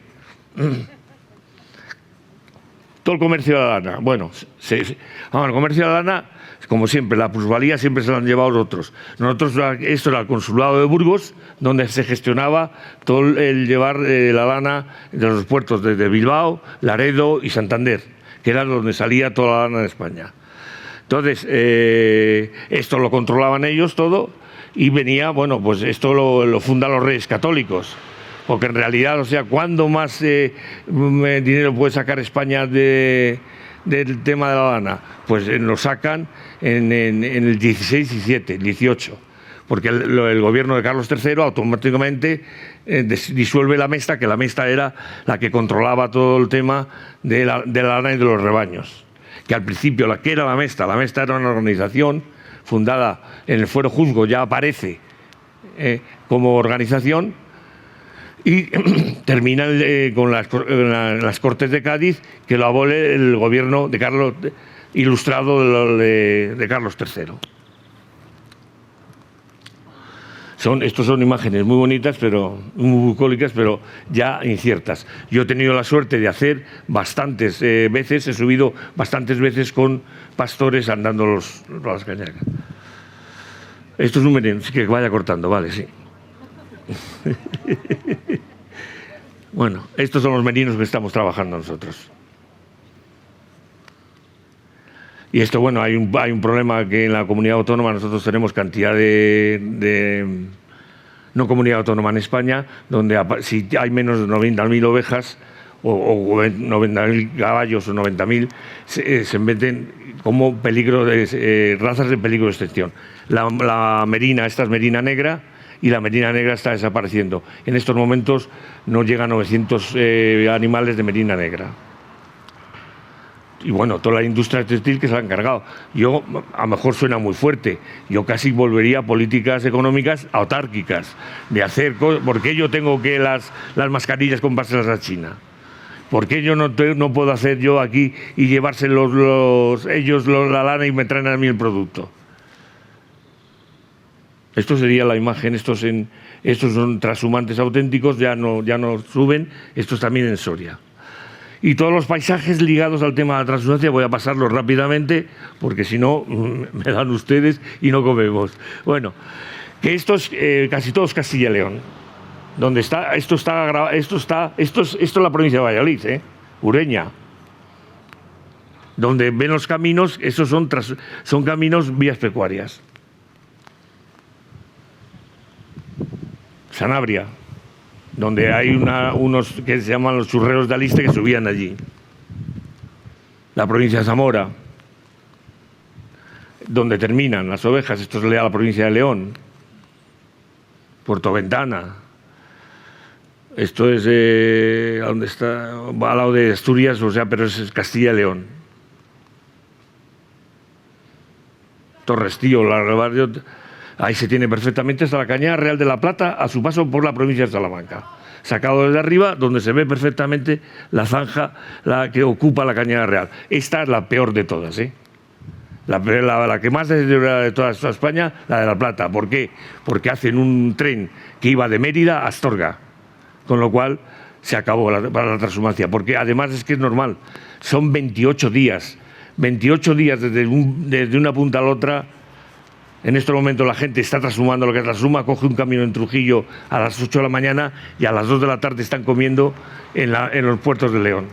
Todo el comercio de la lana. Bueno, el comercio de la lana, como siempre, la plusvalía siempre se la han llevado los otros. Nosotros, esto era el consulado de Burgos, donde se gestionaba todo el llevar la lana de los puertos de Bilbao, Laredo y Santander, que era donde salía toda la lana de España. Entonces, esto lo controlaban ellos todo y venía, pues esto lo fundan los Reyes Católicos. Porque en realidad, o sea, ¿cuándo más dinero puede sacar España del tema de la lana? Pues lo sacan en el 16, 17, 18. Porque el gobierno de Carlos III automáticamente disuelve la Mesta, que la Mesta era la que controlaba todo el tema de la lana y de los rebaños. Que al principio, ¿qué era la Mesta? La Mesta era una organización fundada en el Fuero Juzgo, ya aparece como organización, y termina con las Cortes de Cádiz, que lo abole el gobierno de Carlos ilustrado de Carlos III. Estos son imágenes muy bonitas, pero muy bucólicas, pero ya inciertas. Yo he tenido la suerte de hacer bastantes veces, he subido bastantes veces con pastores andando las cañacas. Esto es un menú, que vaya cortando, vale, sí. Bueno, estos son los merinos que estamos trabajando nosotros. Y esto, bueno, hay un problema que en la comunidad autónoma nosotros tenemos cantidad no comunidad autónoma en España, donde si hay menos de 90.000 ovejas o 90.000 caballos o 90.000, se meten como peligro razas de peligro de extinción. La merina, esta es merina negra, y la merina negra está desapareciendo. En estos momentos no llegan a 900 animales de merina negra. Y bueno, toda la industria textil que se la han cargado. Yo, a lo mejor suena muy fuerte, yo casi volvería a políticas económicas autárquicas, de hacer cosas. ¿Por qué yo tengo que las mascarillas comprárselas a China? ¿Por qué yo no puedo hacer yo aquí y llevarse ellos la lana y me traen a mí el producto? Esto sería la imagen. Estos son trashumantes auténticos, ya no suben, estos también en Soria. Y todos los paisajes ligados al tema de la transhumancia, voy a pasarlos rápidamente, porque si no, me dan ustedes y no comemos. Bueno, que esto es casi todo es Castilla y León. Donde está, esto es la provincia de Valladolid, Ureña. Donde ven los caminos, esos son caminos, vías pecuarias. Sanabria, donde hay unos que se llaman los churreros de Aliste que subían allí. La provincia de Zamora, donde terminan las ovejas, esto es la provincia de León. Puerto Ventana, esto es donde está, va al lado de Asturias, o sea, pero es Castilla y León. Torrestío, barrio. Ahí se tiene perfectamente hasta la Cañada Real de la Plata a su paso por la provincia de Salamanca. Sacado desde arriba, donde se ve perfectamente la zanja que ocupa la Cañada Real. Esta es la peor de todas, La que más deteriorada de toda España, la de La Plata. ¿Por qué? Porque hacen un tren que iba de Mérida a Astorga, con lo cual se acabó para la transhumancia. Porque además es que es normal, son 28 días. 28 días desde una punta a la otra. En este momento la gente está transhumando lo que es la suma, coge un camión en Trujillo a las 8 de la mañana y a las 2 de la tarde están comiendo en los puertos de León.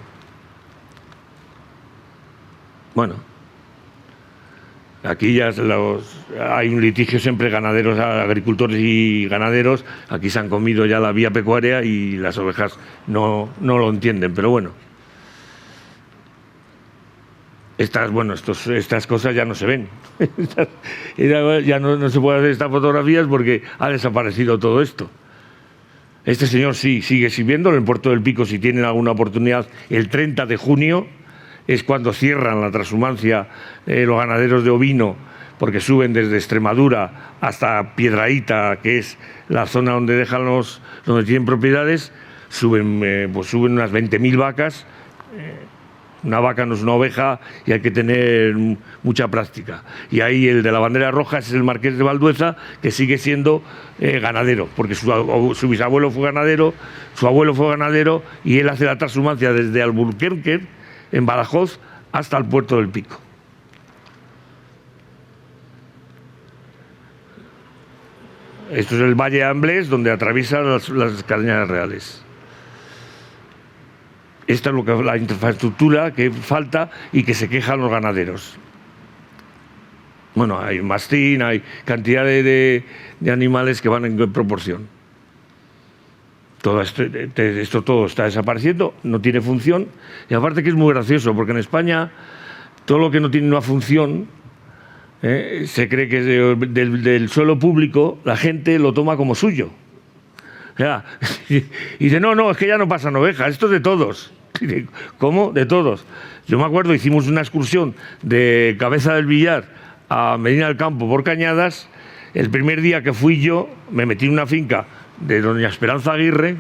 Bueno, aquí ya hay un litigio siempre ganaderos, agricultores y ganaderos. Aquí se han comido ya la vía pecuaria y las ovejas no lo entienden, pero bueno. Estas cosas ya no se ven. Ya no se puede hacer estas fotografías porque ha desaparecido todo esto. Este señor sí sigue sirviendo en el Puerto del Pico, si tienen alguna oportunidad. El 30 de junio es cuando cierran la transhumancia los ganaderos de ovino, porque suben desde Extremadura hasta Piedrahíta, que es la zona donde donde tienen propiedades, suben unas 20.000 vacas. Una vaca no es una oveja y hay que tener mucha práctica. Y ahí el de la bandera roja es el marqués de Valdueza, que sigue siendo ganadero, porque su bisabuelo fue ganadero, su abuelo fue ganadero, y él hace la transhumancia desde Alburquerque, en Badajoz, hasta el Puerto del Pico. Esto es el Valle de Amblés, donde atraviesa las Cañadas Reales. Esta es la infraestructura que falta y que se quejan los ganaderos. Bueno, hay mastín, hay cantidad de animales que van en proporción. Todo esto todo está desapareciendo, no tiene función. Y aparte que es muy gracioso, porque en España todo lo que no tiene una función, se cree que del suelo público la gente lo toma como suyo. Y dice, no, es que ya no pasan ovejas, esto es de todos. ¿Cómo? De todos. Yo me acuerdo, hicimos una excursión de Cabeza del Villar a Medina del Campo por Cañadas. El primer día que fui yo, me metí en una finca de doña Esperanza Aguirre,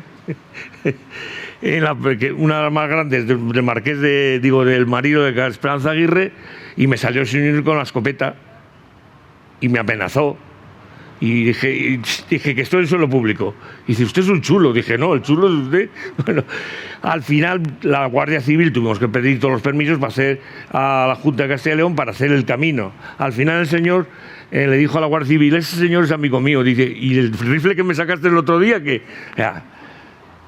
una de las más grandes del marqués del marido de Esperanza Aguirre, y me salió el señor con la escopeta y me amenazó. Y dije que esto es suelo público. Y dice, usted es un chulo. Dije, no, el chulo es usted. Bueno, al final la Guardia Civil tuvimos que pedir todos los permisos para hacer a la Junta de Castilla y León para hacer el camino. Al final el señor le dijo a la Guardia Civil, ese señor es amigo mío. Dice, ¿y el rifle que me sacaste el otro día? Que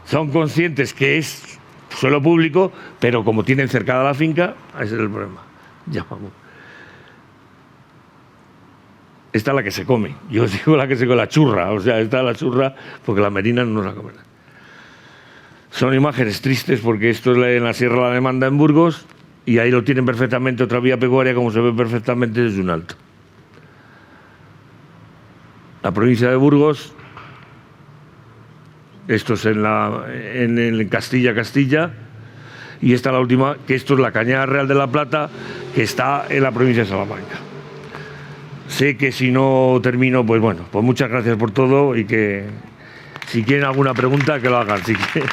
son conscientes que es suelo público, pero como tienen cercada la finca, ese es el problema. Ya vamos. Esta es la que se come. Yo digo la que se come, la churra. O sea, esta es la churra porque la merina no la comen. Son imágenes tristes porque esto es en la Sierra de la Demanda en Burgos y ahí lo tienen perfectamente otra vía pecuaria como se ve perfectamente desde un alto. La provincia de Burgos, esto es en Castilla, y esta es la última, que esto es la Cañada Real de la Plata, que está en la provincia de Salamanca. Sé que si no termino, pues bueno, pues muchas gracias por todo y que si quieren alguna pregunta que lo hagan. Si quieren.